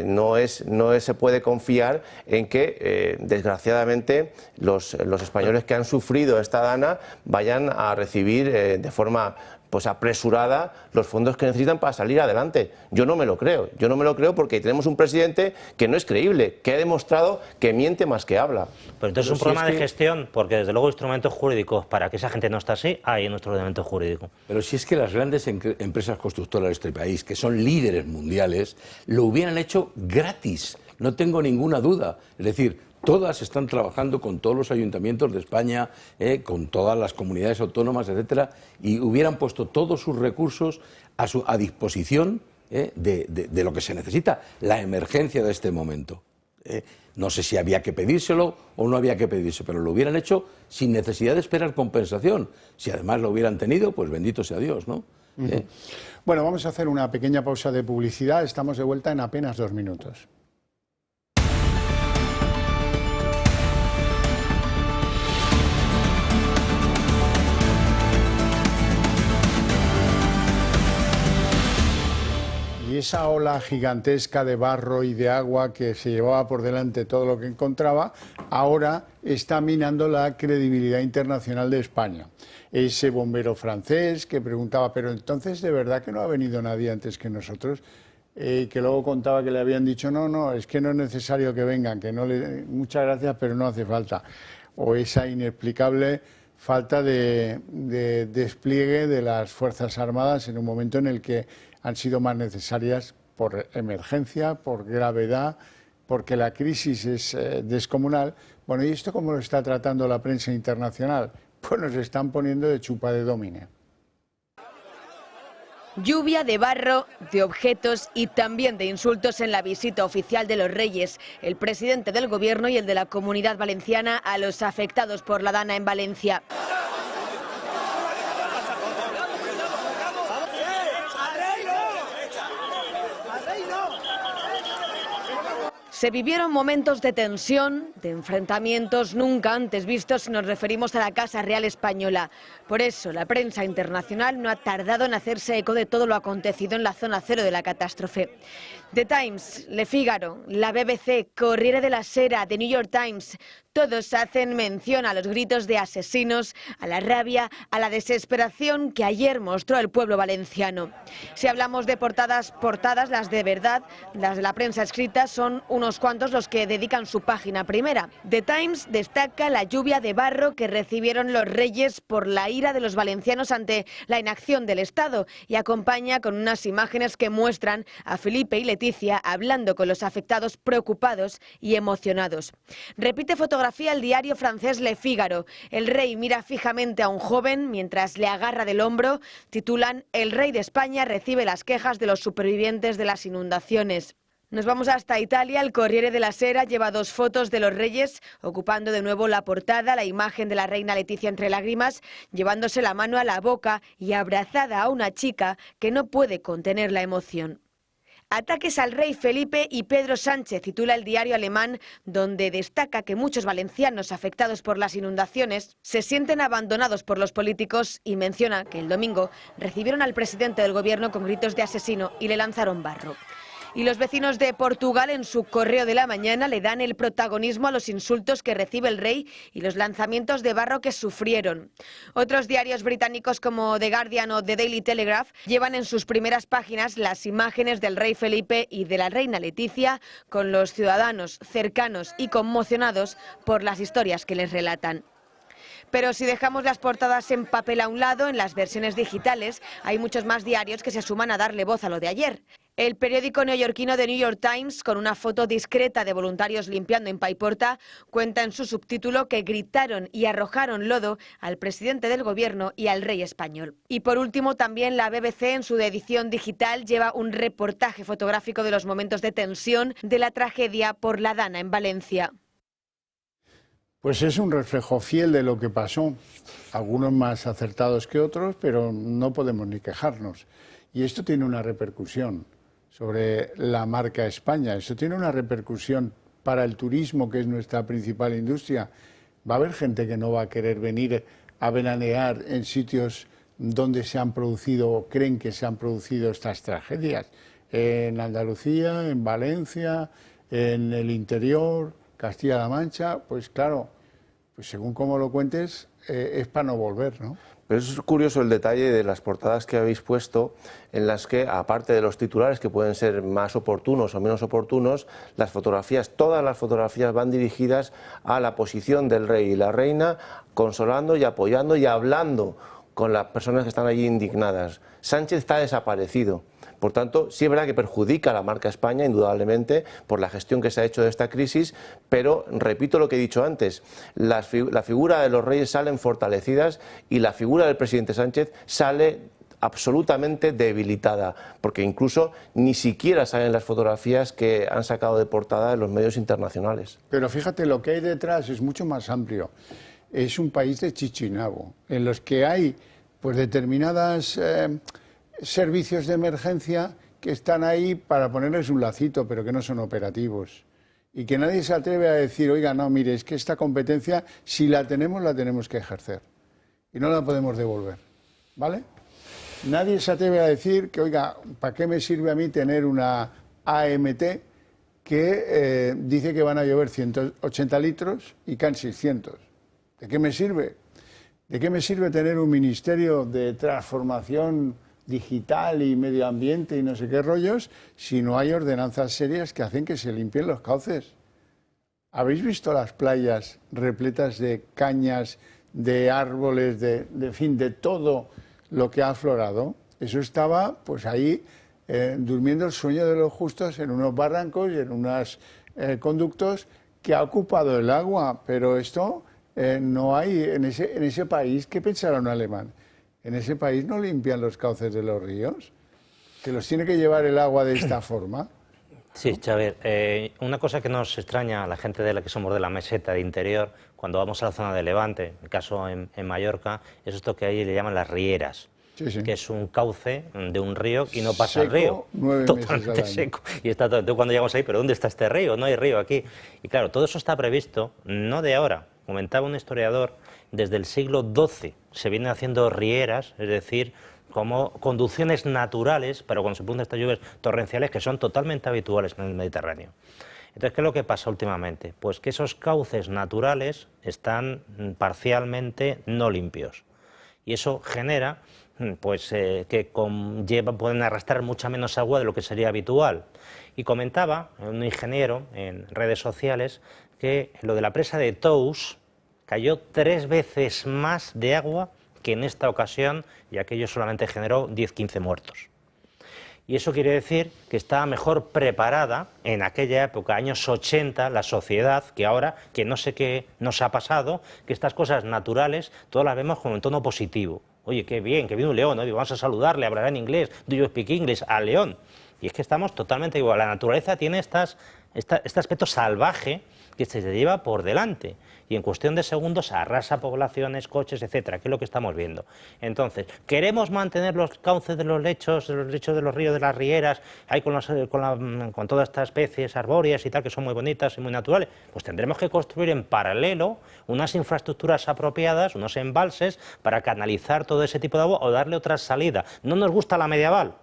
no se puede confiar en que, desgraciadamente, los españoles que han sufrido esta dana vayan a recibir de forma pues apresurada los fondos que necesitan para salir adelante. Yo no me lo creo porque tenemos un presidente que no es creíble, que ha demostrado que miente más que habla. Pero entonces es un problema de gestión, porque desde luego instrumentos jurídicos para que esa gente no esté así, hay en nuestro ordenamiento jurídico. Pero si es que las grandes empresas constructoras de este país, que son líderes mundiales, lo hubieran hecho gratis, no tengo ninguna duda. Es decir, todas están trabajando con todos los ayuntamientos de España, con todas las comunidades autónomas, etcétera, y hubieran puesto todos sus recursos a disposición de lo que se necesita, la emergencia de este momento. No sé si había que pedírselo o no había que pedírselo, pero lo hubieran hecho sin necesidad de esperar compensación. Si además lo hubieran tenido, pues bendito sea Dios, ¿no? Bueno, vamos a hacer una pequeña pausa de publicidad. Estamos de vuelta en apenas 2 minutos. esa ola gigantesca de barro y de agua que se llevaba por delante todo lo que encontraba, ahora está minando la credibilidad internacional de España. Ese bombero francés que preguntaba, pero entonces de verdad que no ha venido nadie antes que nosotros, que luego contaba que le habían dicho, no, es que no es necesario que vengan, que no le, muchas gracias, pero no hace falta. O esa inexplicable falta de despliegue de las Fuerzas Armadas en un momento en el que han sido más necesarias por emergencia, por gravedad, porque la crisis es descomunal. Bueno, ¿y esto cómo lo está tratando la prensa internacional? Pues nos están poniendo de chupa de domine. Lluvia de barro, de objetos y también de insultos en la visita oficial de los Reyes, el presidente del Gobierno y el de la Comunidad Valenciana a los afectados por la Dana en Valencia. Se vivieron momentos de tensión, de enfrentamientos nunca antes vistos si nos referimos a la Casa Real Española. Por eso, la prensa internacional no ha tardado en hacerse eco de todo lo acontecido en la zona cero de la catástrofe. The Times, Le Figaro, la BBC, Corriere della Sera, The New York Times, todos hacen mención a los gritos de asesinos, a la rabia, a la desesperación que ayer mostró el pueblo valenciano. Si hablamos de portadas, las de verdad, las de la prensa escrita, son unos cuantos los que dedican su página primera. The Times destaca la lluvia de barro que recibieron los Reyes por la ira de los valencianos ante la inacción del Estado y acompaña con unas imágenes que muestran a Felipe y Leticia hablando con los afectados preocupados y emocionados. Repite fotografía el diario francés Le Figaro. El rey mira fijamente a un joven mientras le agarra del hombro. Titulan: El rey de España recibe las quejas de los supervivientes de las inundaciones. Nos vamos hasta Italia. El Corriere della Sera lleva dos fotos de los Reyes, ocupando de nuevo la portada, la imagen de la reina Leticia entre lágrimas, llevándose la mano a la boca y abrazada a una chica que no puede contener la emoción. Ataques al rey Felipe y Pedro Sánchez, titula el diario alemán, donde destaca que muchos valencianos afectados por las inundaciones se sienten abandonados por los políticos y menciona que el domingo recibieron al presidente del gobierno con gritos de asesino y le lanzaron barro. Y los vecinos de Portugal en su Correo de la Mañana le dan el protagonismo a los insultos que recibe el rey y los lanzamientos de barro que sufrieron. Otros diarios británicos como The Guardian o The Daily Telegraph llevan en sus primeras páginas las imágenes del rey Felipe y de la reina Leticia con los ciudadanos cercanos y conmocionados por las historias que les relatan. Pero si dejamos las portadas en papel a un lado, en las versiones digitales hay muchos más diarios que se suman a darle voz a lo de ayer. El periódico neoyorquino The New York Times, con una foto discreta de voluntarios limpiando en Paiporta, cuenta en su subtítulo que gritaron y arrojaron lodo al presidente del gobierno y al rey español. Y por último, también la BBC en su edición digital lleva un reportaje fotográfico de los momentos de tensión de la tragedia por la Dana en Valencia. Pues es un reflejo fiel de lo que pasó, algunos más acertados que otros, pero no podemos ni quejarnos. Y esto tiene una repercusión sobre la marca España, eso tiene una repercusión para el turismo, que es nuestra principal industria. Va a haber gente que no va a querer venir a veranear en sitios donde se han producido o creen que se han producido estas tragedias. En Andalucía, en Valencia, en el interior, Castilla-La Mancha, pues claro, pues según cómo lo cuentes, es para no volver, ¿no? Pero es curioso el detalle de las portadas que habéis puesto, en las que, aparte de los titulares que pueden ser más oportunos o menos oportunos, las fotografías, todas las fotografías van dirigidas a la posición del rey y la reina, consolando y apoyando y hablando con las personas que están allí indignadas. Sánchez está desaparecido. Por tanto, sí es verdad que perjudica a la marca España, indudablemente, por la gestión que se ha hecho de esta crisis, pero repito lo que he dicho antes, la figura de los reyes salen fortalecidas y la figura del presidente Sánchez sale absolutamente debilitada, porque incluso ni siquiera salen las fotografías que han sacado de portada de los medios internacionales. Pero fíjate, lo que hay detrás es mucho más amplio. Es un país de Chichinabo, en los que hay pues determinadas servicios de emergencia que están ahí para ponerles un lacito, pero que no son operativos. Y que nadie se atreve a decir, oiga, no, mire, es que esta competencia, si la tenemos que ejercer. Y no la podemos devolver. ¿Vale? Nadie se atreve a decir que, oiga, ¿para qué me sirve a mí tener una AMT que dice que van a llover 180 litros y caen 600? ¿De qué me sirve? ¿De qué me sirve tener un ministerio de transformación digital y medio ambiente y no sé qué rollos si no hay ordenanzas serias que hacen que se limpien los cauces? ¿Habéis visto las playas repletas de cañas, de árboles, de todo lo que ha aflorado? Eso estaba pues ahí durmiendo el sueño de los justos en unos barrancos y en unos conductos que ha ocupado el agua, pero esto no hay en ese país. ¿Qué pensará un alemán? En ese país no limpian los cauces de los ríos, que los tiene que llevar el agua de esta forma. Sí, Xavier, una cosa que nos extraña a la gente de la que somos de la meseta de interior, cuando vamos a la zona de Levante, en el caso en Mallorca, es esto que ahí le llaman las rieras, que es un cauce de un río y no pasa el río, totalmente seco. Y está todo. Entonces cuando llegamos ahí, ¿pero dónde está este río? No hay río aquí. Y claro, todo eso está previsto, no de ahora. Comentaba un historiador, desde el siglo XII se vienen haciendo rieras, es decir, como conducciones naturales, pero cuando se producen estas lluvias torrenciales que son totalmente habituales en el Mediterráneo. Entonces, ¿qué es lo que pasa últimamente? Pues que esos cauces naturales están parcialmente no limpios. Y eso genera pues, que pueden arrastrar mucha menos agua de lo que sería habitual. Y comentaba un ingeniero en redes sociales que lo de la presa de Tous cayó 3 veces más de agua que en esta ocasión, y aquello solamente generó 10-15 muertos. Y eso quiere decir que estaba mejor preparada en aquella época, años 80, la sociedad, que ahora, que no sé qué nos ha pasado, que estas cosas naturales todas las vemos como en tono positivo. Oye, qué bien, que viene un león, ¿no? Vamos a saludarle, hablará en inglés, do you speak English, al león. Y es que estamos totalmente igual. La naturaleza tiene este aspecto salvaje que se lleva por delante y en cuestión de segundos arrasa poblaciones, coches, etcétera, que es lo que estamos viendo. Entonces, ¿queremos mantener los cauces de los lechos de los ríos, de las rieras, ahí con todas estas especies arbóreas y tal, que son muy bonitas y muy naturales? Pues tendremos que construir en paralelo unas infraestructuras apropiadas, unos embalses, para canalizar todo ese tipo de agua o darle otra salida. ¿No nos gusta la medieval?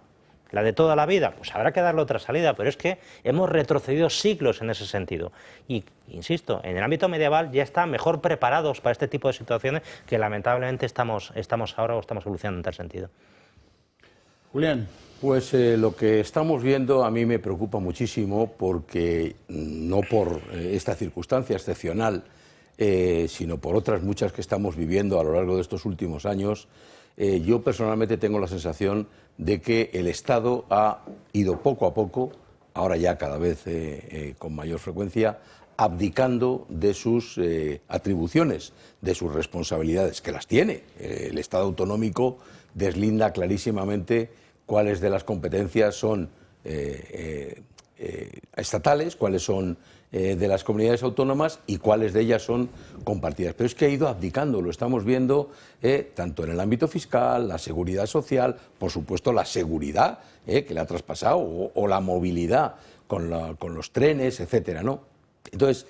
La de toda la vida, pues habrá que darle otra salida, pero es que hemos retrocedido siglos en ese sentido. Y, insisto, en el ámbito medieval ya están mejor preparados para este tipo de situaciones que lamentablemente estamos ahora o estamos evolucionando en tal sentido. Julián. Pues lo que estamos viendo a mí me preocupa muchísimo porque no por esta circunstancia excepcional, sino por otras muchas que estamos viviendo a lo largo de estos últimos años. Yo personalmente tengo la sensación de que el Estado ha ido poco a poco, ahora ya cada vez con mayor frecuencia, abdicando de sus atribuciones, de sus responsabilidades, que las tiene. El Estado autonómico deslinda clarísimamente cuáles de las competencias son estatales, cuáles son de las comunidades autónomas y cuáles de ellas son compartidas. Pero es que ha ido abdicando, lo estamos viendo tanto en el ámbito fiscal, la seguridad social, por supuesto la seguridad que le ha traspasado, o la movilidad con los trenes, etcétera, ¿no? Entonces,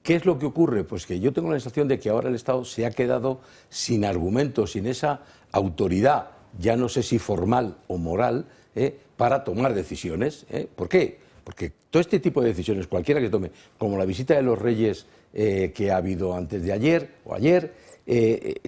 ¿qué es lo que ocurre? Pues que yo tengo la sensación de que ahora el Estado se ha quedado sin argumentos, sin esa autoridad, ya no sé si formal o moral, para tomar decisiones. ¿Por qué? Porque todo este tipo de decisiones, cualquiera que tome, como la visita de los Reyes que ha habido antes de ayer o ayer,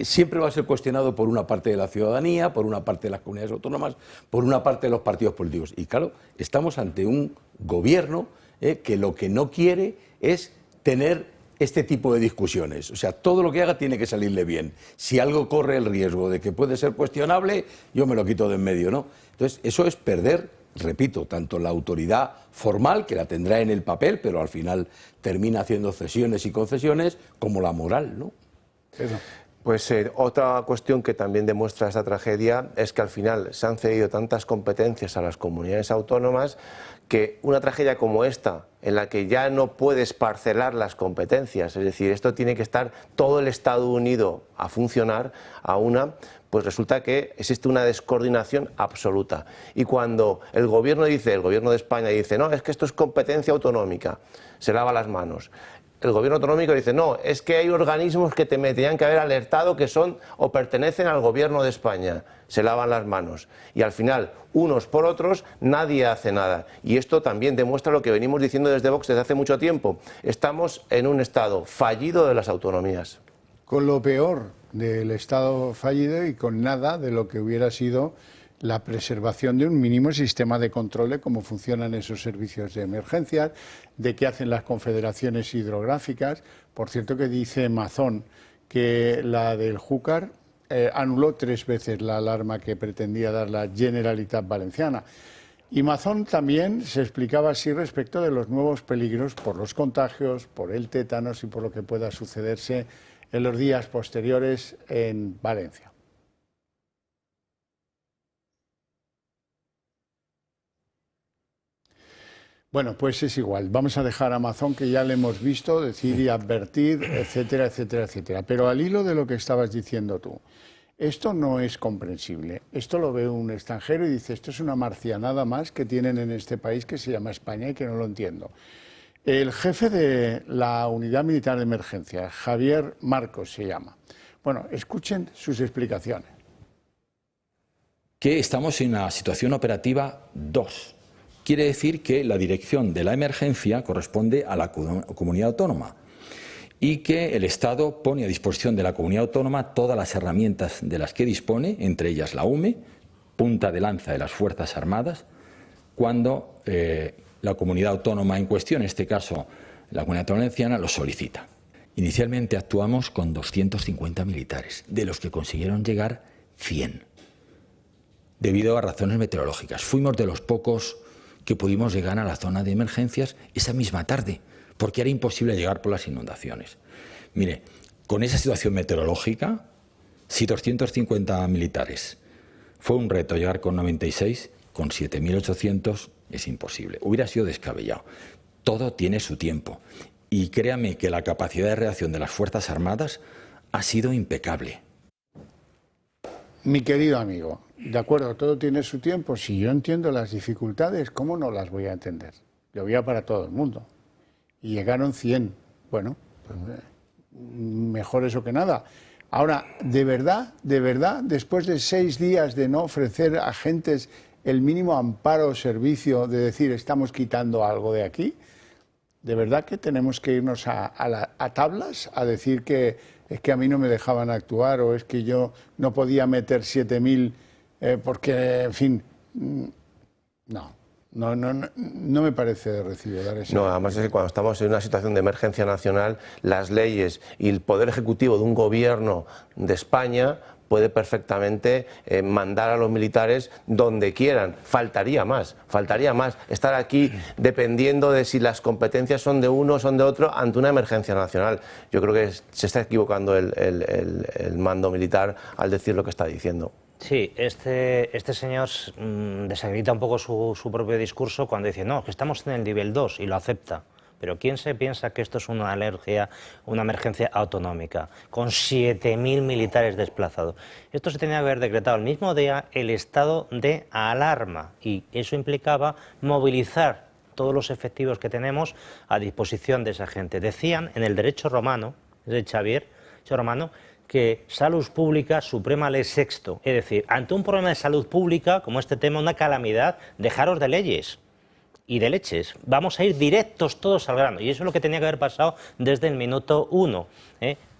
siempre va a ser cuestionado por una parte de la ciudadanía, por una parte de las comunidades autónomas, por una parte de los partidos políticos. Y claro, estamos ante un gobierno que lo que no quiere es tener este tipo de discusiones. O sea, todo lo que haga tiene que salirle bien. Si algo corre el riesgo de que puede ser cuestionable, yo me lo quito de en medio, ¿no? Entonces, eso es perder, repito, tanto la autoridad formal, que la tendrá en el papel, pero al final termina haciendo cesiones y concesiones, como la moral, ¿no? Pues otra cuestión que también demuestra esta tragedia es que al final se han cedido tantas competencias a las comunidades autónomas que una tragedia como esta, en la que ya no puedes parcelar las competencias, es decir, esto tiene que estar todo el Estado unido a funcionar a una, pues resulta que existe una descoordinación absoluta. Y cuando el gobierno de España dice, no, es que esto es competencia autonómica, se lava las manos. el gobierno autonómico dice, no, es que hay organismos que te tenían que haber alertado que son o pertenecen al gobierno de España. Se lavan las manos. Y al final, unos por otros, nadie hace nada. Y esto también demuestra lo que venimos diciendo desde Vox desde hace mucho tiempo. Estamos en un estado fallido de las autonomías. Con lo peor del estado fallido y con nada de lo que hubiera sido la preservación de un mínimo sistema de control de cómo funcionan esos servicios de emergencias, de qué hacen las confederaciones hidrográficas. Por cierto, que dice Mazón que la del Júcar anuló 3 veces la alarma que pretendía dar la Generalitat Valenciana. Y Mazón también se explicaba así respecto de los nuevos peligros por los contagios, por el tétanos y por lo que pueda sucederse en los días posteriores en Valencia. Bueno, pues es igual. Vamos a dejar a Mazón, que ya le hemos visto decir y advertir, etcétera, etcétera, etcétera. Pero al hilo de lo que estabas diciendo tú, esto no es comprensible. Esto lo ve un extranjero y dice, esto es una marcianada más que tienen en este país que se llama España y que no lo entiendo. El jefe de la Unidad Militar de Emergencia, Javier Marcos se llama. Bueno, escuchen sus explicaciones. Que estamos en una situación operativa 2. Quiere decir que la dirección de la emergencia corresponde a la comunidad autónoma y que el Estado pone a disposición de la comunidad autónoma todas las herramientas de las que dispone, entre ellas la UME, punta de lanza de las Fuerzas Armadas, cuando la comunidad autónoma en cuestión, en este caso la Comunidad Valenciana, lo solicita. Inicialmente actuamos con 250 militares, de los que consiguieron llegar 100, debido a razones meteorológicas. Fuimos de los pocos que pudimos llegar a la zona de emergencias esa misma tarde, porque era imposible llegar por las inundaciones. Mire, con esa situación meteorológica, si 250 militares fue un reto llegar con 96, con 7.800 es imposible. Hubiera sido descabellado. Todo tiene su tiempo. Y créame que la capacidad de reacción de las Fuerzas Armadas ha sido impecable. Mi querido amigo, de acuerdo, todo tiene su tiempo. Si yo entiendo las dificultades, ¿cómo no las voy a entender? Llovía para todo el mundo. Y llegaron 100. Bueno, pues, mejor eso que nada. Ahora, de verdad, después de 6 días de no ofrecer a agentes el mínimo amparo o servicio, de decir, estamos quitando algo de aquí, ¿de verdad que tenemos que irnos a tablas a decir que es que a mí no me dejaban actuar o es que yo no podía meter 7.000 porque, en fin, no me parece de recibo dar eso. No, además es que cuando estamos en una situación de emergencia nacional, las leyes y el poder ejecutivo de un gobierno de España puede perfectamente mandar a los militares donde quieran. Faltaría más. Estar aquí dependiendo de si las competencias son de uno o son de otro ante una emergencia nacional. Yo creo que se está equivocando el mando militar al decir lo que está diciendo. Sí, este señor desacredita un poco su propio discurso cuando dice, no, que estamos en el nivel 2 y lo acepta. Pero ¿quién se piensa que esto es una emergencia autonómica, con 7.000 militares desplazados? Esto se tenía que haber decretado el mismo día el estado de alarma y eso implicaba movilizar todos los efectivos que tenemos a disposición de esa gente. Decían en el derecho romano, de Xavier, que salud pública suprema ley sexto. Es decir, ante un problema de salud pública, como este tema, una calamidad, dejaros de leyes y de leches. Vamos a ir directos todos al grano. Y eso es lo que tenía que haber pasado desde el minuto 1.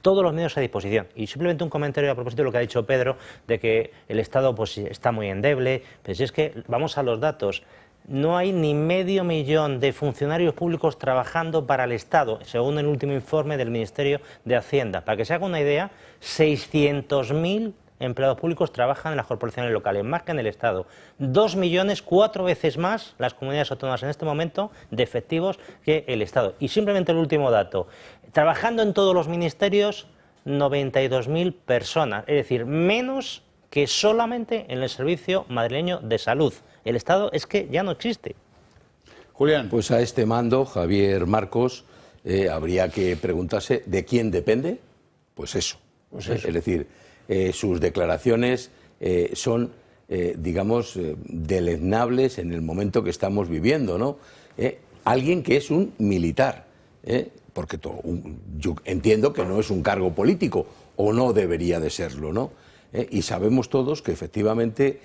Todos los medios a disposición. Y simplemente un comentario a propósito de lo que ha dicho Pedro, de que el Estado pues, está muy endeble. Pues es que, vamos a los datos, no hay ni 500.000 de funcionarios públicos trabajando para el Estado, según el último informe del Ministerio de Hacienda. Para que se haga una idea, 600.000 empleados públicos trabajan en las corporaciones locales, más que en el Estado. 2 millones, 4 veces más las comunidades autónomas en este momento de efectivos que el Estado. Y simplemente el último dato, trabajando en todos los ministerios, 92.000 personas, es decir, menos que solamente en el Servicio Madrileño de Salud. El Estado es que ya no existe. Julián. Pues a este mando, Javier Marcos, habría que preguntarse ¿de quién depende? Pues eso. Es decir, sus declaraciones son, digamos, deleznables en el momento que estamos viviendo, ¿no? Alguien que es un militar, porque yo entiendo que no es un cargo político, o no debería de serlo, ¿no? Y sabemos todos que efectivamente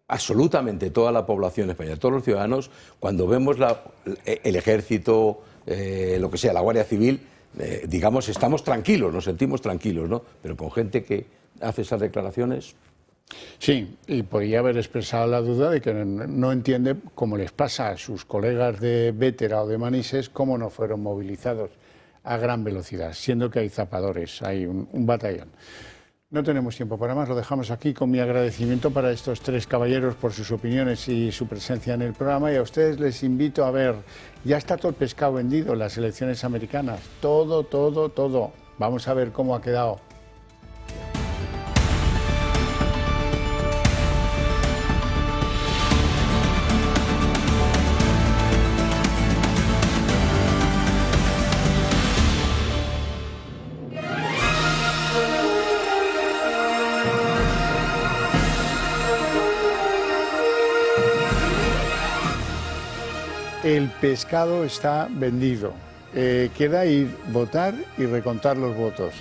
absolutamente toda la población española, todos los ciudadanos, cuando vemos el ejército, lo que sea, la Guardia Civil, digamos, estamos tranquilos, nos sentimos tranquilos, ¿no? Pero con gente que hace esas declaraciones... Sí, y podría haber expresado la duda de que no entiende, como les pasa a sus colegas de Bétera o de Manises, cómo no fueron movilizados a gran velocidad, siendo que hay zapadores, hay un batallón. No tenemos tiempo para más, lo dejamos aquí con mi agradecimiento para estos tres caballeros por sus opiniones y su presencia en el programa, y a ustedes les invito a ver, ya está todo el pescado vendido en las elecciones americanas, todo. Vamos a ver cómo ha quedado. El pescado está vendido. Queda ir, votar y recontar los votos.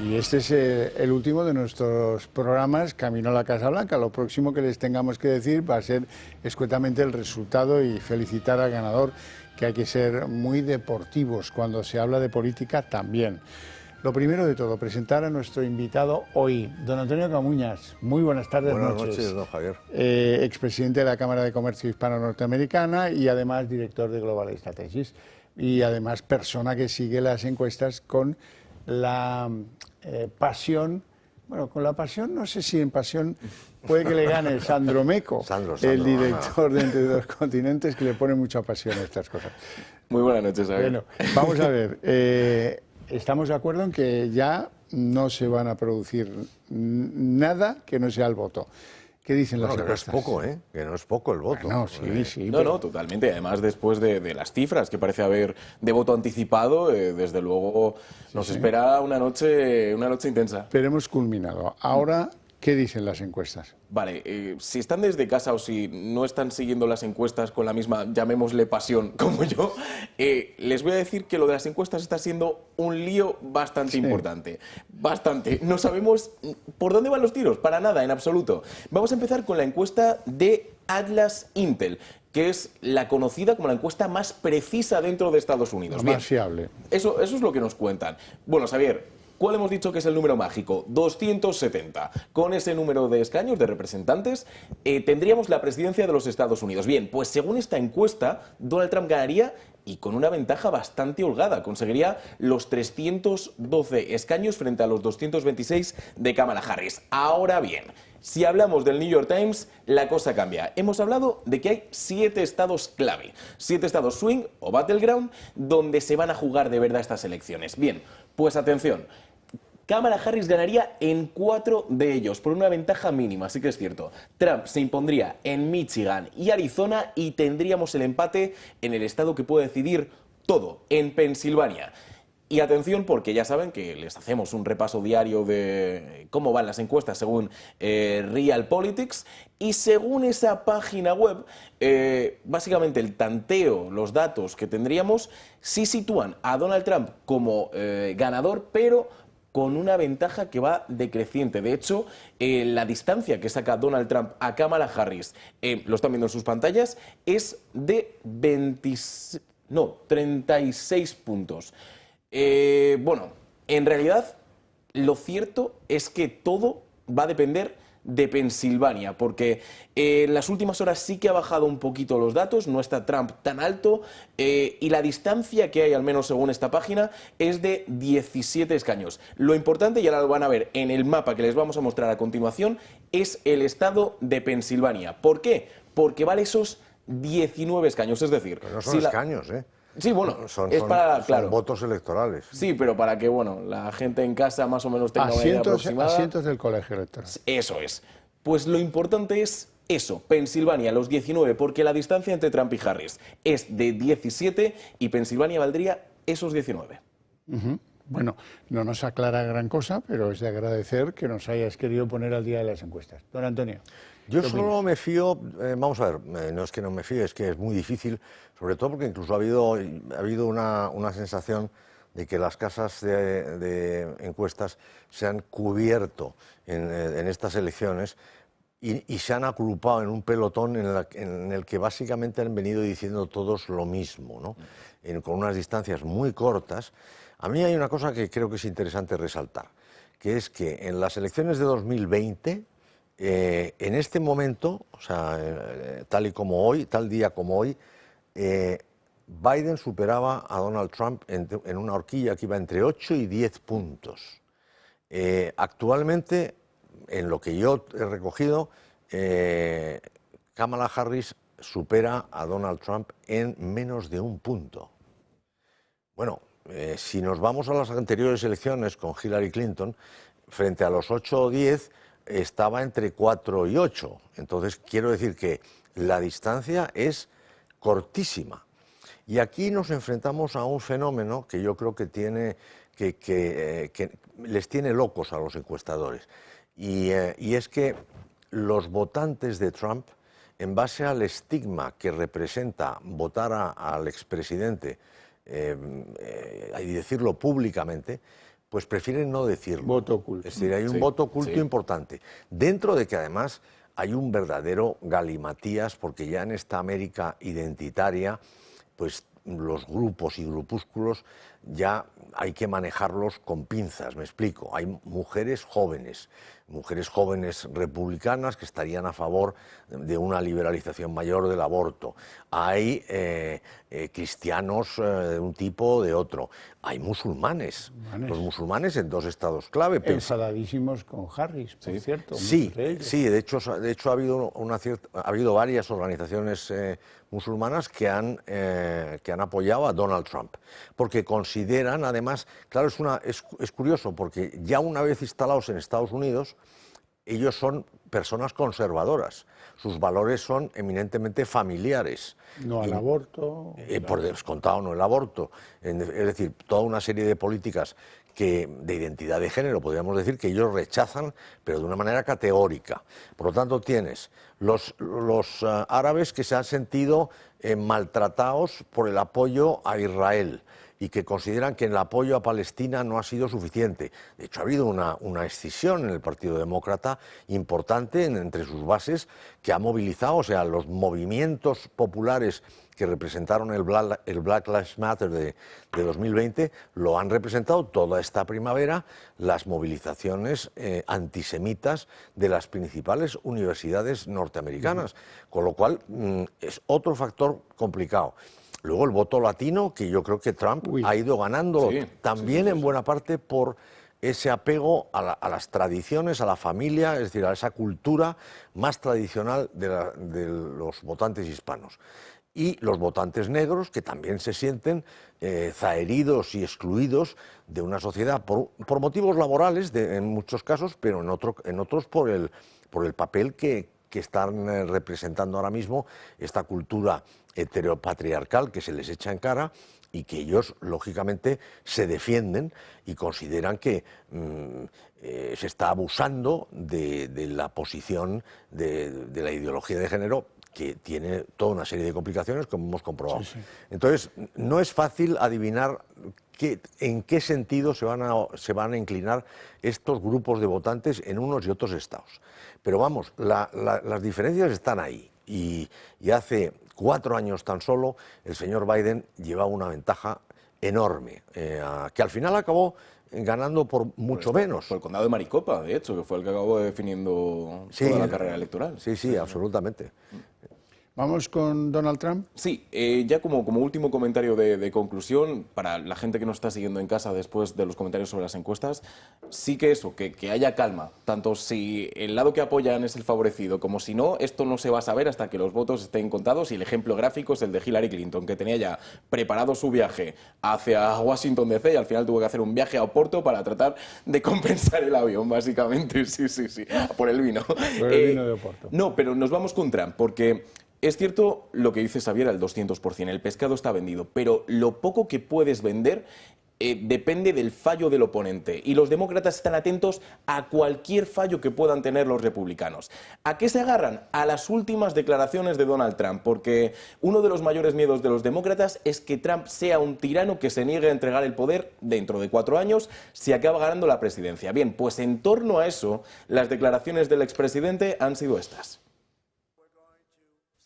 Y este es el último de nuestros programas Camino a la Casa Blanca. Lo próximo que les tengamos que decir va a ser escuetamente el resultado y felicitar al ganador, que hay que ser muy deportivos cuando se habla de política también. Lo primero de todo, presentar a nuestro invitado hoy, don Antonio Camuñas. Muy buenas tardes. Buenas noches, don Javier. Expresidente de la Cámara de Comercio Hispano-Norteamericana y además director de Global Strategies. Y además persona que sigue las encuestas con la pasión. Bueno, con la pasión, no sé si en pasión puede que le gane Sandro Meco, el director de Entre Dos Continentes, que le pone mucha pasión a estas cosas. Muy buenas noches, Javier. Bueno, vamos a ver. Estamos de acuerdo en que ya no se van a producir nada que no sea el voto. ¿Qué dicen las encuestas? Que no es poco, ¿eh? Que no es poco el voto. No, sí. No, no, totalmente. Además, después de las cifras que parece haber de voto anticipado, desde luego nos espera una noche intensa. Pero hemos culminado. Ahora, ¿qué dicen las encuestas? Vale, si están desde casa o si no están siguiendo las encuestas con la misma, llamémosle pasión como yo, les voy a decir que lo de las encuestas está siendo un lío bastante importante. Bastante. No sabemos por dónde van los tiros, para nada, en absoluto. Vamos a empezar con la encuesta de Atlas Intel, que es la conocida como la encuesta más precisa dentro de Estados Unidos. La más fiable. Eso es lo que nos cuentan. Bueno, Xavier, ¿cuál hemos dicho que es el número mágico? 270. Con ese número de escaños, de representantes, tendríamos la presidencia de los Estados Unidos. Bien, pues según esta encuesta, Donald Trump ganaría y con una ventaja bastante holgada. Conseguiría los 312 escaños frente a los 226 de Kamala Harris. Ahora bien, si hablamos del New York Times, la cosa cambia. Hemos hablado de que hay 7 estados clave, 7 estados swing o battleground, donde se van a jugar de verdad estas elecciones. Bien, pues atención, Kamala Harris ganaría en 4 de ellos, por una ventaja mínima, sí que es cierto. Trump se impondría en Michigan y Arizona y tendríamos el empate en el estado que puede decidir todo, en Pensilvania. Y atención, porque ya saben que les hacemos un repaso diario de cómo van las encuestas según Realpolitics, y según esa página web, básicamente el tanteo, los datos que tendríamos, sí sitúan a Donald Trump como ganador, pero con una ventaja que va decreciente. De hecho, la distancia que saca Donald Trump a Kamala Harris, lo están viendo en sus pantallas, es de 36 puntos. Bueno, en realidad, lo cierto es que todo va a depender de Pensilvania, porque en las últimas horas sí que ha bajado un poquito los datos, no está Trump tan alto, y la distancia que hay, al menos según esta página, es de 17 escaños. Lo importante, y ahora lo van a ver en el mapa que les vamos a mostrar a continuación, es el estado de Pensilvania. ¿Por qué? Porque vale esos 19 escaños, es decir... Pero no son escaños, ¿eh? Sí, bueno, son votos electorales. Sí, pero para que la gente en casa más o menos tenga una idea aproximada. Asientos del colegio electoral. Eso es. Pues lo importante es eso, Pensilvania, los 19, porque la distancia entre Trump y Harris es de 17 y Pensilvania valdría esos 19. Bueno, no nos aclara gran cosa, pero es de agradecer que nos hayas querido poner al día de las encuestas. Don Antonio. Yo solo me fío, vamos a ver, no es que no me fíe, es que es muy difícil, sobre todo porque incluso ha habido una sensación de que las casas de encuestas se han cubierto en estas elecciones y se han agrupado en un pelotón en el que básicamente han venido diciendo todos lo mismo, ¿no? Con unas distancias muy cortas. A mí hay una cosa que creo que es interesante resaltar, que es que en las elecciones de 2020, en este momento, o sea, tal día como hoy, Biden superaba a Donald Trump en una horquilla que iba entre 8 y 10 puntos. Actualmente, en lo que yo he recogido, Kamala Harris supera a Donald Trump en menos de 1 punto. Bueno, si nos vamos a las anteriores elecciones con Hillary Clinton, frente a los 8 o 10, estaba entre 4 y 8. Entonces, quiero decir que la distancia es cortísima. Y aquí nos enfrentamos a un fenómeno que yo creo que les tiene locos a los encuestadores. Y es que los votantes de Trump, en base al estigma que representa votar al expresidente y decirlo públicamente, pues prefieren no decirlo. Voto oculto. Es decir, hay un voto oculto importante. Dentro de que además hay un verdadero galimatías, porque ya en esta América identitaria, pues los grupos y grupúsculos ya hay que manejarlos con pinzas, me explico. Hay mujeres jóvenes republicanas que estarían a favor de una liberalización mayor del aborto. Hay cristianos de un tipo o de otro. Hay musulmanes. Los musulmanes en 2 estados clave. Enfadadísimos con Harris, por cierto. Sí, de hecho ha habido varias organizaciones musulmanas que han apoyado a Donald Trump, porque consideran, además, claro, es curioso, porque ya una vez instalados en Estados Unidos, ellos son personas conservadoras, sus valores son eminentemente familiares. No al aborto. Por descontado, no el aborto. Es decir, toda una serie de políticas de identidad de género, podríamos decir, que ellos rechazan, pero de una manera categórica. Por lo tanto, tienes los árabes que se han sentido maltratados por el apoyo a Israel y que consideran que el apoyo a Palestina no ha sido suficiente. De hecho, ha habido una escisión en el Partido Demócrata importante entre sus bases que ha movilizado, o sea, los movimientos populares que representaron el Black Lives Matter de 2020, lo han representado toda esta primavera las movilizaciones antisemitas de las principales universidades norteamericanas, con lo cual es otro factor complicado. Luego el voto latino, que yo creo que Trump ha ido ganando también en buena parte por ese apego a las tradiciones, a la familia, es decir, a esa cultura más tradicional de los votantes hispanos. Y los votantes negros, que también se sienten zaheridos y excluidos de una sociedad por motivos laborales, en muchos casos, pero en otros por el papel que están representando ahora mismo esta cultura heteropatriarcal que se les echa en cara y que ellos, lógicamente, se defienden y consideran que se está abusando de la posición de la ideología de género, que tiene toda una serie de complicaciones, como hemos comprobado. Sí, sí. Entonces, no es fácil adivinar en qué sentido se van a inclinar estos grupos de votantes en unos y otros estados. Pero vamos, las diferencias están ahí. Y hace 4 años tan solo, el señor Biden llevaba una ventaja enorme, que al final acabó ganando por mucho menos. Por el condado de Maricopa, de hecho, que fue el que acabó definiendo toda la carrera electoral. Sí, absolutamente. ¿Vamos con Donald Trump? Sí, ya como último comentario de conclusión, para la gente que nos está siguiendo en casa después de los comentarios sobre las encuestas, sí que eso, que haya calma, tanto si el lado que apoyan es el favorecido como si no, esto no se va a saber hasta que los votos estén contados, y el ejemplo gráfico es el de Hillary Clinton, que tenía ya preparado su viaje hacia Washington DC y al final tuvo que hacer un viaje a Oporto para tratar de compensar el avión, básicamente, sí, por el vino. Por el vino de Oporto. No, pero nos vamos con Trump, porque es cierto lo que dice Xavier al 200%, el pescado está vendido, pero lo poco que puedes vender depende del fallo del oponente y los demócratas están atentos a cualquier fallo que puedan tener los republicanos. ¿A qué se agarran? A las últimas declaraciones de Donald Trump, porque uno de los mayores miedos de los demócratas es que Trump sea un tirano que se niegue a entregar el poder dentro de 4 años si acaba ganando la presidencia. Bien, pues en torno a eso, las declaraciones del expresidente han sido estas.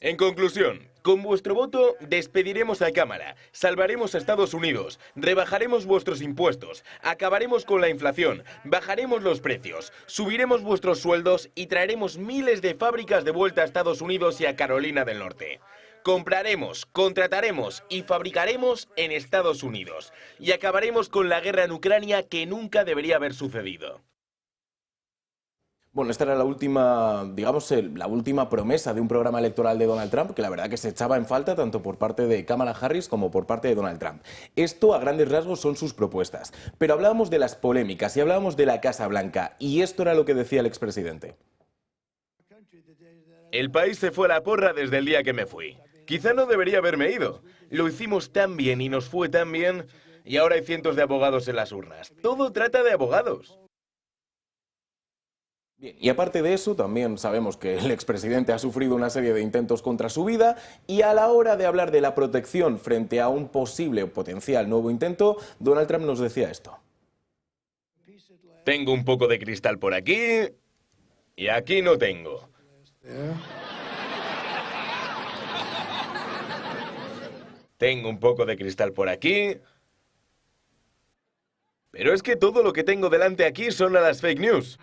En conclusión, con vuestro voto despediremos a Cámara, salvaremos a Estados Unidos, rebajaremos vuestros impuestos, acabaremos con la inflación, bajaremos los precios, subiremos vuestros sueldos y traeremos miles de fábricas de vuelta a Estados Unidos y a Carolina del Norte. Compraremos, contrataremos y fabricaremos en Estados Unidos y acabaremos con la guerra en Ucrania que nunca debería haber sucedido. Bueno, esta era la última, digamos, la última promesa de un programa electoral de Donald Trump, que la verdad que se echaba en falta tanto por parte de Kamala Harris como por parte de Donald Trump. Esto, a grandes rasgos, son sus propuestas. Pero hablábamos de las polémicas y hablábamos de la Casa Blanca, y esto era lo que decía el expresidente. El país se fue a la porra desde el día que me fui. Quizá no debería haberme ido. Lo hicimos tan bien y nos fue tan bien, y ahora hay cientos de abogados en las urnas. Todo trata de abogados. Bien, y aparte de eso, también sabemos que el expresidente ha sufrido una serie de intentos contra su vida y a la hora de hablar de la protección frente a un posible o potencial nuevo intento, Donald Trump nos decía esto. Tengo un poco de cristal por aquí y aquí no tengo. Tengo un poco de cristal por aquí. Pero es que todo lo que tengo delante aquí son a las fake news.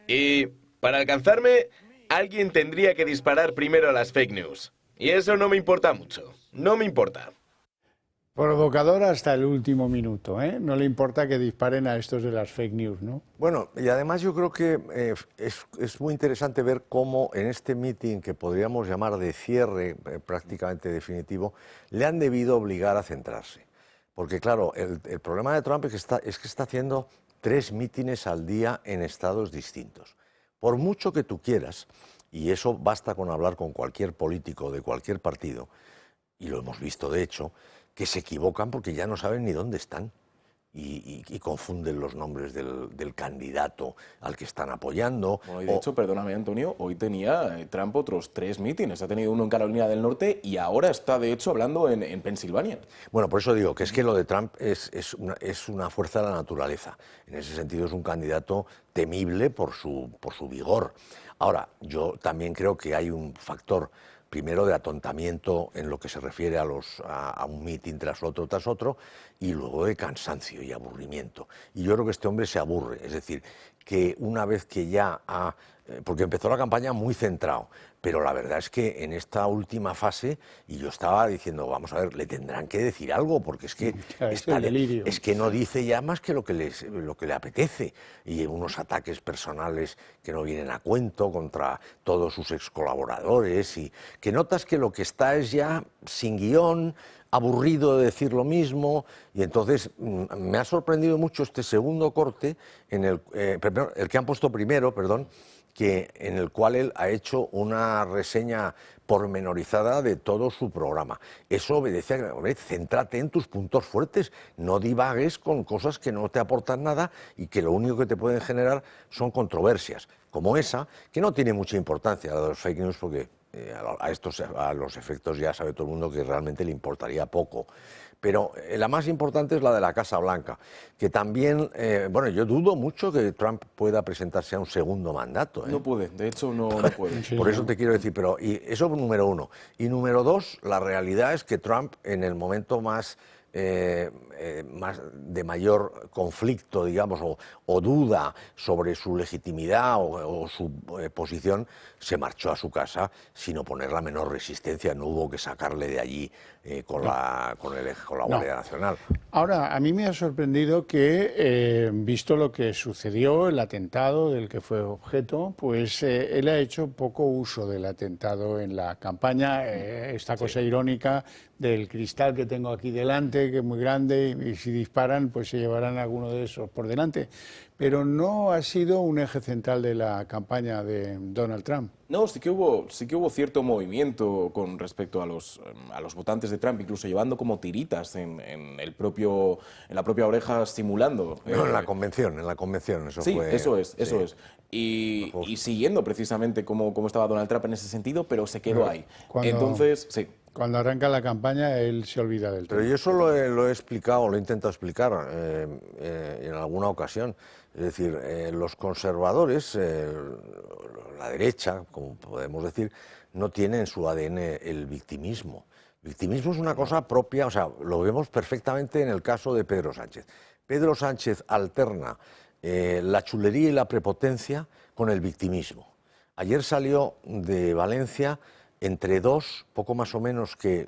Y para alcanzarme, alguien tendría que disparar primero a las fake news. Y eso no me importa mucho. No me importa. Provocador hasta el último minuto, ¿eh? No le importa que disparen a estos de las fake news, ¿no? Bueno, y además yo creo que es muy interesante ver cómo en este meeting, que podríamos llamar de cierre prácticamente definitivo, le han debido obligar a centrarse. Porque claro, el problema de Trump es que está haciendo 3 mítines al día en estados distintos. Por mucho que tú quieras, y eso basta con hablar con cualquier político de cualquier partido, y lo hemos visto de hecho, que se equivocan porque ya no saben ni dónde están y confunden los nombres del candidato al que están apoyando. Bueno, y de hecho, perdóname Antonio, hoy tenía Trump otros 3 mítines. Ha tenido uno en Carolina del Norte y ahora está de hecho hablando en Pensilvania. Bueno, por eso digo que es que lo de Trump es una fuerza de la naturaleza. En ese sentido es un candidato temible por su vigor. Ahora, yo también creo que hay un factor primero de atontamiento en lo que se refiere a un mitin tras otro, y luego de cansancio y aburrimiento. Y yo creo que este hombre se aburre, es decir, que una vez que ya porque empezó la campaña muy centrado, pero la verdad es que en esta última fase, y yo estaba diciendo, vamos a ver, le tendrán que decir algo, porque es que, es que no dice ya más que lo que le apetece, y unos ataques personales que no vienen a cuento contra todos sus excolaboradores, y que notas que lo que está es ya sin guión, aburrido de decir lo mismo, y entonces me ha sorprendido mucho este segundo corte, el que han puesto primero, perdón, en el cual él ha hecho una reseña pormenorizada de todo su programa. Eso obedece a que, céntrate en tus puntos fuertes, no divagues con cosas que no te aportan nada y que lo único que te pueden generar son controversias, como esa, que no tiene mucha importancia, la de los fake news, porque a los efectos ya sabe todo el mundo que realmente le importaría poco. Pero la más importante es la de la Casa Blanca, que también, bueno, yo dudo mucho que Trump pueda presentarse a un segundo mandato. No puede, de hecho no puede. Por eso te quiero decir, pero y eso número uno. Y número dos, la realidad es que Trump en el momento más de mayor conflicto, digamos, o duda sobre su legitimidad o su posición, se marchó a su casa sin oponer la menor resistencia. No hubo que sacarle de allí con la Guardia Nacional. Ahora, a mí me ha sorprendido que, visto lo que sucedió, el atentado del que fue objeto, pues él ha hecho poco uso del atentado en la campaña. Esta cosa irónica del cristal que tengo aquí delante, que es muy grande, y si disparan, pues se llevarán alguno de esos por delante. pero no ha sido un eje central de la campaña de Donald Trump. No, sí que hubo cierto movimiento con respecto a los votantes de Trump, incluso llevando como tiritas en la propia oreja, simulando. No, en la convención, eso sí, fue. Eso es. Y siguiendo precisamente cómo estaba Donald Trump en ese sentido, pero se quedó ahí. Entonces, sí. Cuando arranca la campaña, él se olvida del tema. Pero yo eso lo he explicado, lo he intentado explicar en alguna ocasión. Es decir, los conservadores, la derecha, como podemos decir, no tienen en su ADN el victimismo. El victimismo es una cosa propia, o sea, lo vemos perfectamente en el caso de Pedro Sánchez. Pedro Sánchez alterna la chulería y la prepotencia con el victimismo. Ayer salió de Valencia entre dos, poco más o menos que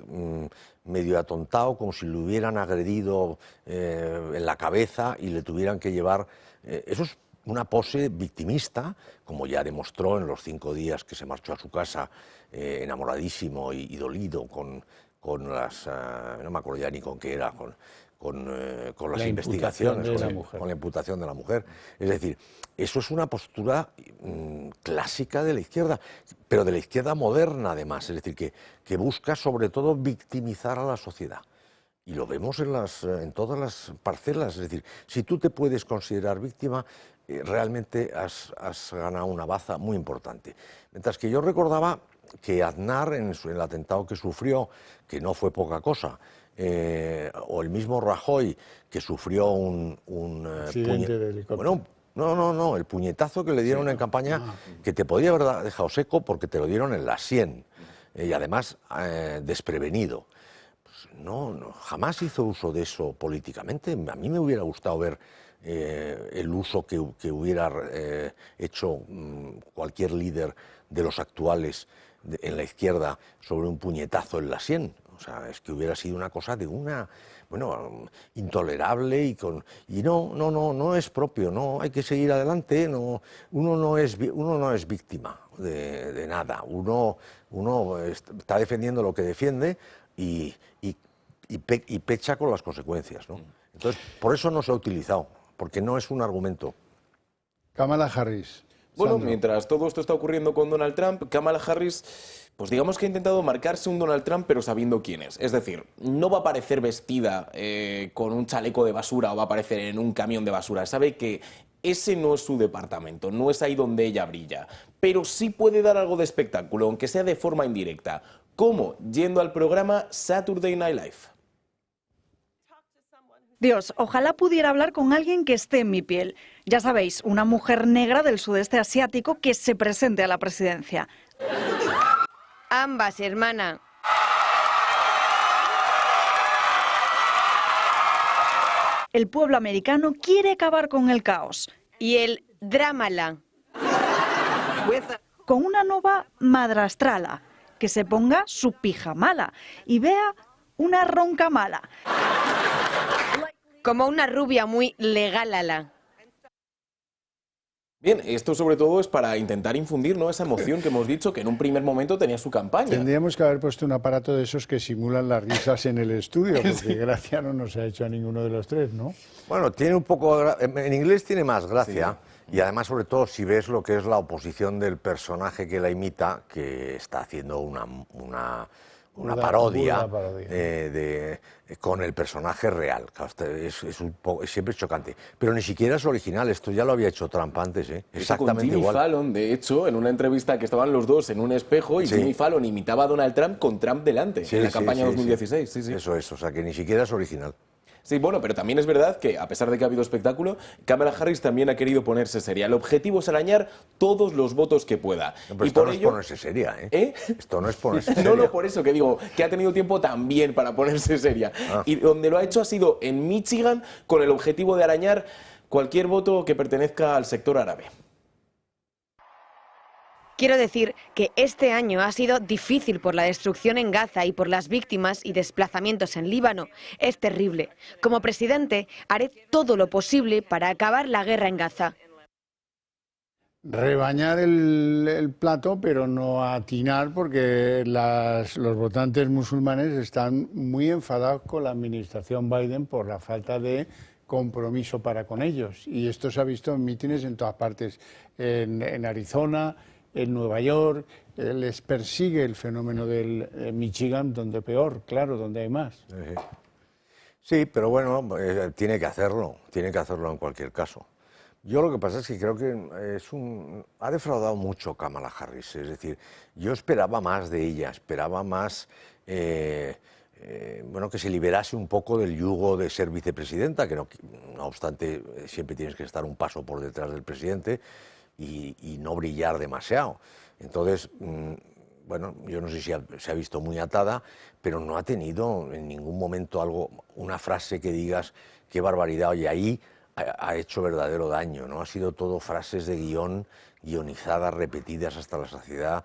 medio atontado, como si lo hubieran agredido en la cabeza y le tuvieran que llevar. Eso es una pose victimista, como ya demostró en los 5 días que se marchó a su casa enamoradísimo y dolido con las, no me acuerdo ya ni con qué era, con las investigaciones, con la imputación de la mujer. Es decir, eso es una postura clásica de la izquierda, pero de la izquierda moderna además, es decir, que busca sobre todo victimizar a la sociedad. Y lo vemos en todas las parcelas, es decir, si tú te puedes considerar víctima, realmente has ganado una baza muy importante. Mientras que yo recordaba que Aznar, en el atentado que sufrió, que no fue poca cosa, o el mismo Rajoy, que sufrió un accidente de helicóptero. Bueno, no, el puñetazo que le dieron en campaña, que te podía haber dejado seco porque te lo dieron en la sien, y además desprevenido. Pues no, jamás hizo uso de eso políticamente. A mí me hubiera gustado ver el uso que hubiera hecho cualquier líder de los actuales en la izquierda sobre un puñetazo en la sien. O sea, es que hubiera sido una cosa de intolerable y no es propio, no hay que seguir adelante, uno no es víctima de nada, uno está defendiendo lo que defiende y pecha con las consecuencias, ¿no? Entonces, por eso no se ha utilizado, porque no es un argumento. Kamala Harris. Bueno, Sandro. mientras todo esto está ocurriendo con Donald Trump, Kamala Harris, pues digamos que ha intentado marcarse un Donald Trump, pero sabiendo quién es. Es decir, no va a aparecer vestida con un chaleco de basura o va a aparecer en un camión de basura. Sabe que ese no es su departamento, no es ahí donde ella brilla. Pero sí puede dar algo de espectáculo, aunque sea de forma indirecta. ¿Cómo? Yendo al programa Saturday Night Live. Dios, ojalá pudiera hablar con alguien que esté en mi piel. Ya sabéis, una mujer negra del sudeste asiático que se presente a la presidencia. Ambas, hermana. El pueblo americano quiere acabar con el caos. Y el drámala. Con una nueva madrastrala, que se ponga su pijamala y vea una ronca mala. Como una rubia muy legalala. Bien, esto sobre todo es para intentar infundir, ¿no?, esa emoción que hemos dicho que en un primer momento tenía su campaña. Tendríamos que haber puesto un aparato de esos que simulan las risas en el estudio, porque gracia no nos ha hecho a ninguno de los tres, ¿no? Bueno, tiene un poco, en inglés tiene más gracia, sí. Y además, sobre todo, si ves lo que es la oposición del personaje que la imita, que está haciendo una parodia, con el personaje real. Es siempre chocante. Pero ni siquiera es original, esto ya lo había hecho Trump antes, exactamente con Jimmy igual. Fallon, de hecho, en una entrevista que estaban los dos en un espejo y Jimmy Fallon imitaba a Donald Trump con Trump delante, en la campaña 2016. Sí. Eso es, o sea que ni siquiera es original. Sí, bueno, pero también es verdad que, a pesar de que ha habido espectáculo, Kamala Harris también ha querido ponerse seria. El objetivo es arañar todos los votos que pueda. No, pero y esto por no ello... es ponerse seria, ¿eh? Esto no es ponerse seria. No, por eso que digo, que ha tenido tiempo también para ponerse seria. Y donde lo ha hecho ha sido en Michigan, con el objetivo de arañar cualquier voto que pertenezca al sector árabe. Quiero decir que este año ha sido difícil por la destrucción en Gaza y por las víctimas y desplazamientos en Líbano. Es terrible. Como presidente, haré todo lo posible para acabar la guerra en Gaza. rebañar el plato, pero no atinar, porque los votantes musulmanes están muy enfadados con la administración Biden por la falta de compromiso para con ellos. Y esto se ha visto en mítines en todas partes, en Arizona, en Nueva York. Les persigue el fenómeno del Michigan, donde peor, claro, donde hay más. Sí, pero bueno, tiene que hacerlo en cualquier caso. Yo lo que pasa es que creo que ha defraudado mucho Kamala Harris, es decir, yo esperaba más de ella, esperaba más, bueno, que se liberase un poco del yugo de ser vicepresidenta, que no obstante siempre tienes que estar un paso por detrás del presidente y no brillar demasiado. Entonces, bueno, yo no sé si se ha visto muy atada, pero no ha tenido en ningún momento una frase que digas qué barbaridad, oye, ahí ha hecho verdadero daño, ¿no? Ha sido todo frases de guión, guionizadas, repetidas hasta la saciedad.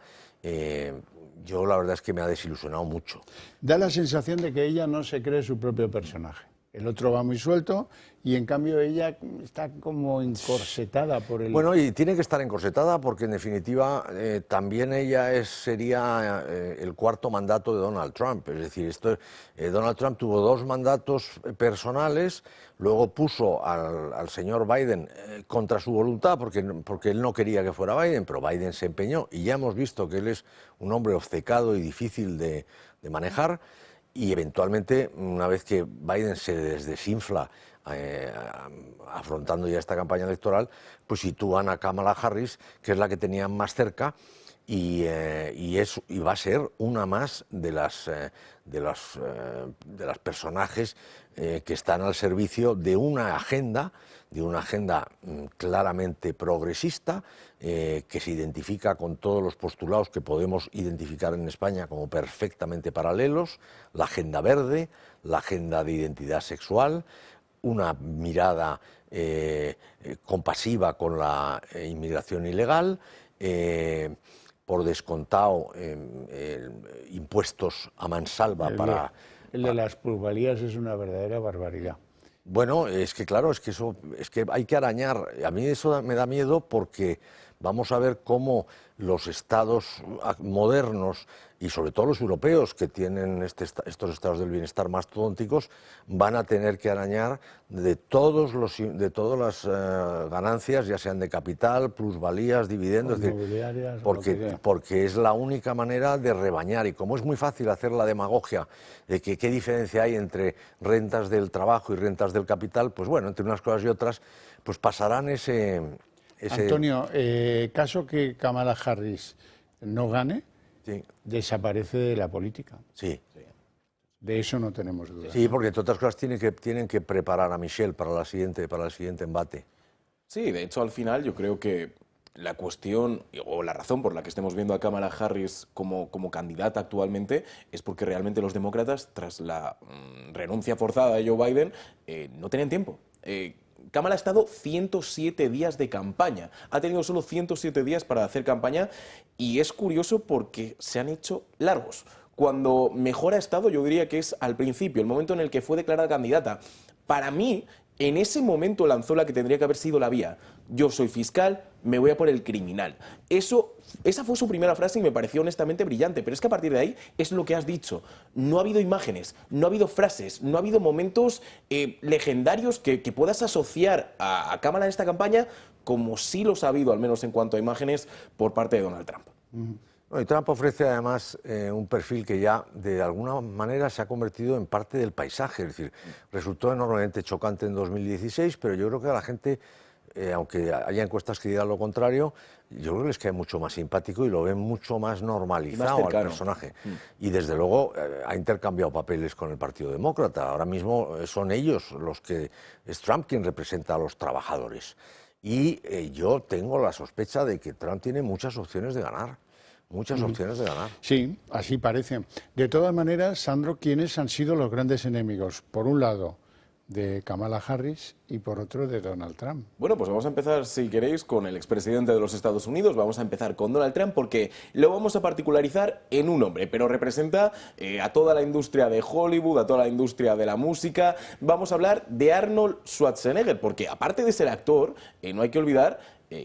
Yo la verdad es que me ha desilusionado mucho. Da la sensación de que ella no se cree su propio personaje. El otro va muy suelto y en cambio ella está como encorsetada por el... Bueno, y tiene que estar encorsetada porque en definitiva también ella sería el cuarto mandato de Donald Trump. Es decir, Donald Trump tuvo 2 mandatos personales, luego puso al señor Biden contra su voluntad porque él no quería que fuera Biden, pero Biden se empeñó y ya hemos visto que él es un hombre obcecado y difícil de manejar. Y eventualmente, una vez que Biden se desinfla afrontando ya esta campaña electoral, pues sitúan a Kamala Harris, que es la que tenían más cerca, y va a ser una más de las personajes que están al servicio de una agenda claramente progresista, que se identifica con todos los postulados que podemos identificar en España como perfectamente paralelos: la agenda verde, la agenda de identidad sexual, una mirada compasiva con la inmigración ilegal, por descontado impuestos a mansalva El de las plusvalías es una verdadera barbaridad. Bueno, es que claro, es que hay que arañar. A mí eso me da miedo porque vamos a ver cómo los estados modernos y sobre todo los europeos que tienen estos estados del bienestar mastodónticos van a tener que arañar de todas las ganancias, ya sean de capital, plusvalías, dividendos, porque es la única manera de rebañar. Y como es muy fácil hacer la demagogia de que qué diferencia hay entre rentas del trabajo y rentas del capital, pues bueno, entre unas cosas y otras, pues pasarán ese... Antonio, caso que Kamala Harris no gane, desaparece de la política. Sí. De eso no tenemos duda. Sí, porque entre otras cosas tienen que preparar a Michelle para el siguiente embate. Sí, de hecho al final yo creo que la cuestión o la razón por la que estemos viendo a Kamala Harris como candidata actualmente es porque realmente los demócratas, tras la renuncia forzada de Joe Biden, no tenían tiempo. Kamala ha estado 107 días de campaña, ha tenido solo 107 días para hacer campaña y es curioso porque se han hecho largos. Cuando mejor ha estado, yo diría que es al principio, el momento en el que fue declarada candidata. Para mí, en ese momento lanzó la que tendría que haber sido la vía: yo soy fiscal, me voy a por el criminal. Esa fue su primera frase y me pareció honestamente brillante, pero es que a partir de ahí es lo que has dicho. No ha habido imágenes, no ha habido frases, no ha habido momentos legendarios que puedas asociar a Kamala en esta campaña, como sí los ha habido, al menos en cuanto a imágenes, por parte de Donald Trump. Y Trump ofrece además un perfil que ya de alguna manera se ha convertido en parte del paisaje, es decir, resultó enormemente chocante en 2016, pero yo creo que a la gente, aunque haya encuestas que digan lo contrario, yo creo que les cae mucho más simpático y lo ven mucho más normalizado al personaje. Y desde luego ha intercambiado papeles con el Partido Demócrata. Ahora mismo son ellos es Trump quien representa a los trabajadores. Y yo tengo la sospecha de que Trump tiene muchas opciones de ganar. Muchas opciones de ganar. Sí, así parece. De todas maneras, Sandro, ¿quiénes han sido los grandes enemigos? Por un lado, de Kamala Harris y por otro de Donald Trump. Bueno, pues vamos a empezar, si queréis, con el expresidente de los Estados Unidos. Vamos a empezar con Donald Trump porque lo vamos a particularizar en un hombre, pero representa a toda la industria de Hollywood, a toda la industria de la música. Vamos a hablar de Arnold Schwarzenegger, porque aparte de ser actor, no hay que olvidar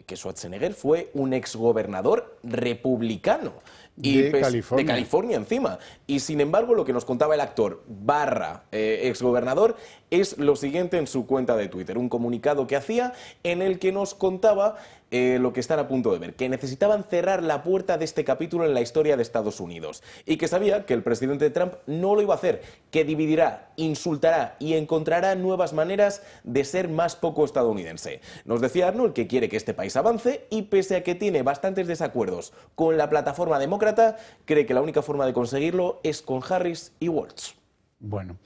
que Schwarzenegger fue un exgobernador republicano. De California. De California encima. Y sin embargo, lo que nos contaba el actor / exgobernador es lo siguiente en su cuenta de Twitter. Un comunicado que hacía en el que nos contaba lo que están a punto de ver, que necesitaban cerrar la puerta de este capítulo en la historia de Estados Unidos y que sabía que el presidente Trump no lo iba a hacer, que dividirá, insultará y encontrará nuevas maneras de ser más poco estadounidense. Nos decía Arnold que quiere que este país avance y pese a que tiene bastantes desacuerdos con la plataforma demócrata, cree que la única forma de conseguirlo es con Harris y Waltz. Bueno,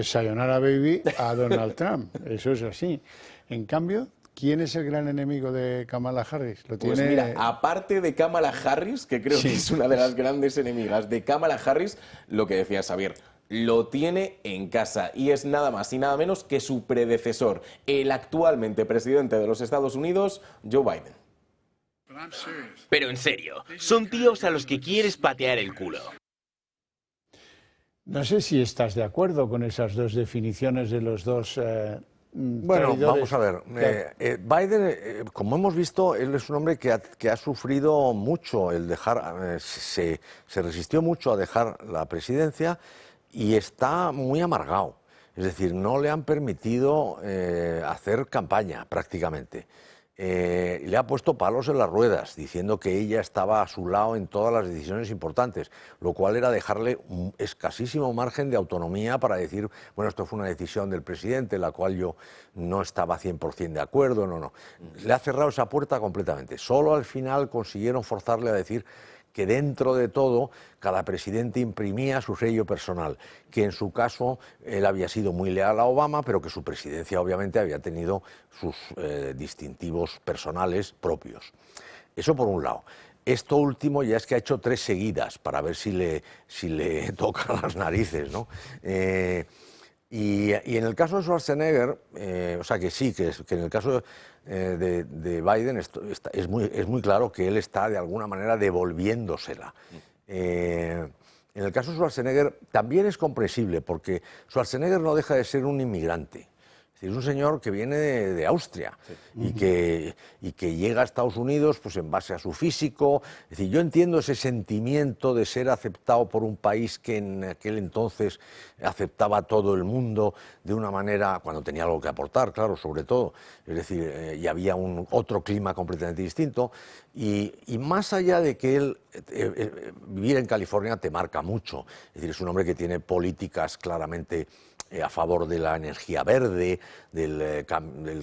sayonara baby a Donald Trump, eso es así. En cambio, ¿quién es el gran enemigo de Kamala Harris? Pues mira, aparte de Kamala Harris, que creo que es una de las grandes enemigas de Kamala Harris, lo que decía Xavier, lo tiene en casa y es nada más y nada menos que su predecesor, el actualmente presidente de los Estados Unidos, Joe Biden. Pero en serio, son tíos a los que quieres patear el culo. No sé si estás de acuerdo con esas dos definiciones de los dos Bueno, vamos a ver. Biden, como hemos visto, él es un hombre que ha sufrido mucho el dejar, se resistió mucho a dejar la presidencia y está muy amargado. Es decir, no le han permitido hacer campaña prácticamente. Le ha puesto palos en las ruedas, diciendo que ella estaba a su lado en todas las decisiones importantes, lo cual era dejarle un escasísimo margen de autonomía para decir, bueno, esto fue una decisión del presidente, la cual yo no estaba 100% de acuerdo, no. Le ha cerrado esa puerta completamente. Solo al final consiguieron forzarle a decir que dentro de todo cada presidente imprimía su sello personal, que en su caso él había sido muy leal a Obama, pero que su presidencia obviamente había tenido sus distintivos personales propios. Eso por un lado. Esto último ya es que ha hecho 3 seguidas para ver si le tocan las narices, ¿no? Y en el caso de Schwarzenegger, o sea que sí, que en el caso de Biden es muy claro que él está de alguna manera devolviéndosela. En el caso de Schwarzenegger también es comprensible porque Schwarzenegger no deja de ser un inmigrante. Es decir, es un señor que viene de Austria y que llega a Estados Unidos pues en base a su físico. Es decir, yo entiendo ese sentimiento de ser aceptado por un país que en aquel entonces aceptaba a todo el mundo de una manera, cuando tenía algo que aportar, claro, sobre todo. Es decir, y había otro clima completamente distinto. Y más allá de que él vivir en California te marca mucho. Es decir, es un hombre que tiene políticas claramente a favor de la energía verde, del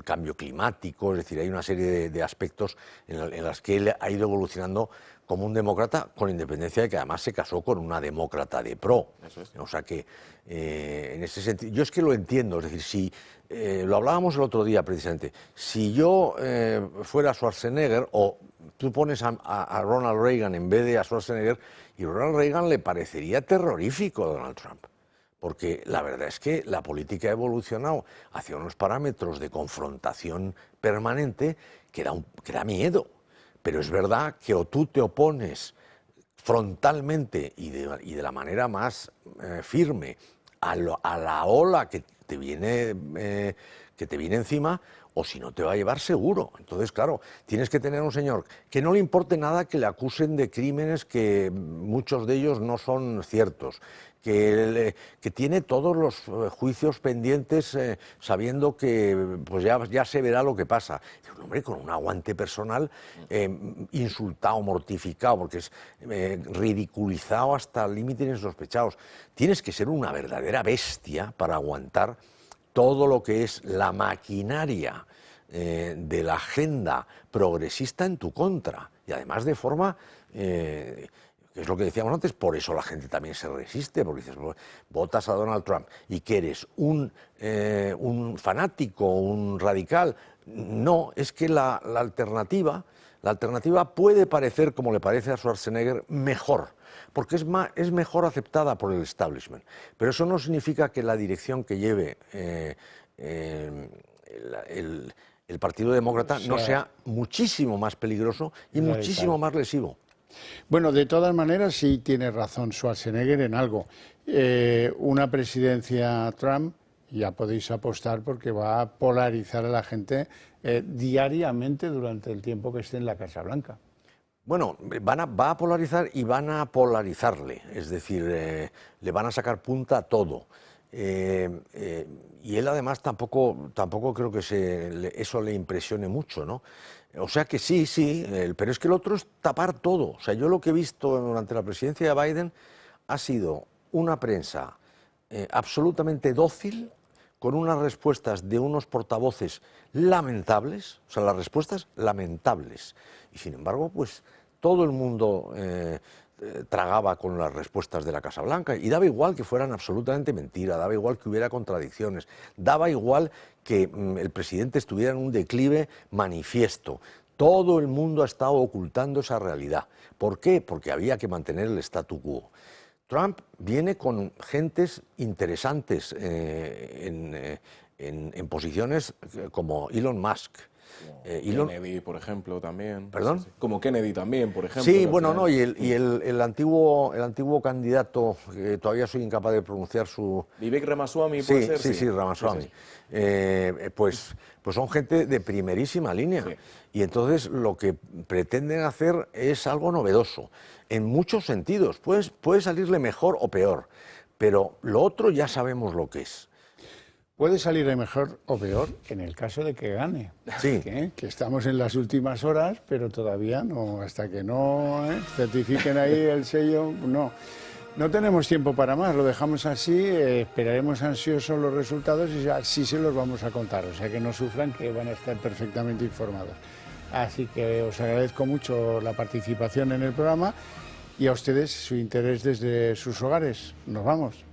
cambio climático, es decir, hay una serie de aspectos en los que él ha ido evolucionando como un demócrata, con independencia de que además se casó con una demócrata de pro. Eso es. O sea que, en ese sentido, yo es que lo entiendo, es decir, si lo hablábamos el otro día precisamente, si yo fuera Schwarzenegger, o tú pones a Ronald Reagan en vez de a Schwarzenegger, y Ronald Reagan le parecería terrorífico a Donald Trump. Porque la verdad es que la política ha evolucionado hacia unos parámetros de confrontación permanente que da miedo. Pero es verdad que o tú te opones frontalmente y de la manera más firme a la ola que te viene encima, o si no te va a llevar seguro. Entonces, claro, tienes que tener un señor que no le importe nada que le acusen de crímenes que muchos de ellos no son ciertos, que tiene todos los juicios pendientes sabiendo que pues ya se verá lo que pasa. Es un hombre con un aguante personal insultado, mortificado, porque es ridiculizado hasta límites insospechados. Tienes que ser una verdadera bestia para aguantar todo lo que es la maquinaria de la agenda progresista en tu contra, y además de forma, que es lo que decíamos antes, por eso la gente también se resiste, porque dices, votas a Donald Trump y que eres un fanático, un radical. No, es que la alternativa puede parecer, como le parece a Schwarzenegger, mejor, porque es mejor aceptada por el establishment. Pero eso no significa que la dirección que lleve el Partido Demócrata no sea muchísimo más peligroso y muchísimo más lesivo. Bueno, de todas maneras sí tiene razón Schwarzenegger en algo. Una presidencia Trump ya podéis apostar porque va a polarizar a la gente diariamente durante el tiempo que esté en la Casa Blanca. Bueno, va a polarizar y van a polarizarle, es decir, le van a sacar punta a todo. Y él además tampoco creo que eso le impresione mucho, ¿no? O sea que sí, pero es que el otro es tapar todo. O sea, yo lo que he visto durante la presidencia de Biden ha sido una prensa absolutamente dócil, con unas respuestas de unos portavoces lamentables, o sea, las respuestas lamentables. Y sin embargo, pues todo el mundo tragaba con las respuestas de la Casa Blanca y daba igual que fueran absolutamente mentira, daba igual que hubiera contradicciones, daba igual que el presidente estuviera en un declive manifiesto. Todo el mundo ha estado ocultando esa realidad. ¿Por qué? Porque había que mantener el statu quo. Trump viene con gentes interesantes en posiciones como Elon Musk. Kennedy, por ejemplo, también. ¿Perdón? Sí. Como Kennedy también, por ejemplo. Sí, bueno, no, y el antiguo candidato, que todavía soy incapaz de pronunciar su... Vivek Ramaswamy, puede ser. Sí, Ramaswamy. Pues son gente de primerísima línea. Sí. Y entonces lo que pretenden hacer es algo novedoso, en muchos sentidos. Puede salirle mejor o peor, pero lo otro ya sabemos lo que es. Puede salir mejor o peor en el caso de que gane. Sí. Que estamos en las últimas horas, pero todavía no, hasta que no certifiquen ahí el sello, no. No tenemos tiempo para más, lo dejamos así, esperaremos ansiosos los resultados y así se los vamos a contar, o sea que no sufran, que van a estar perfectamente informados. Así que os agradezco mucho la participación en el programa y a ustedes su interés desde sus hogares. Nos vamos.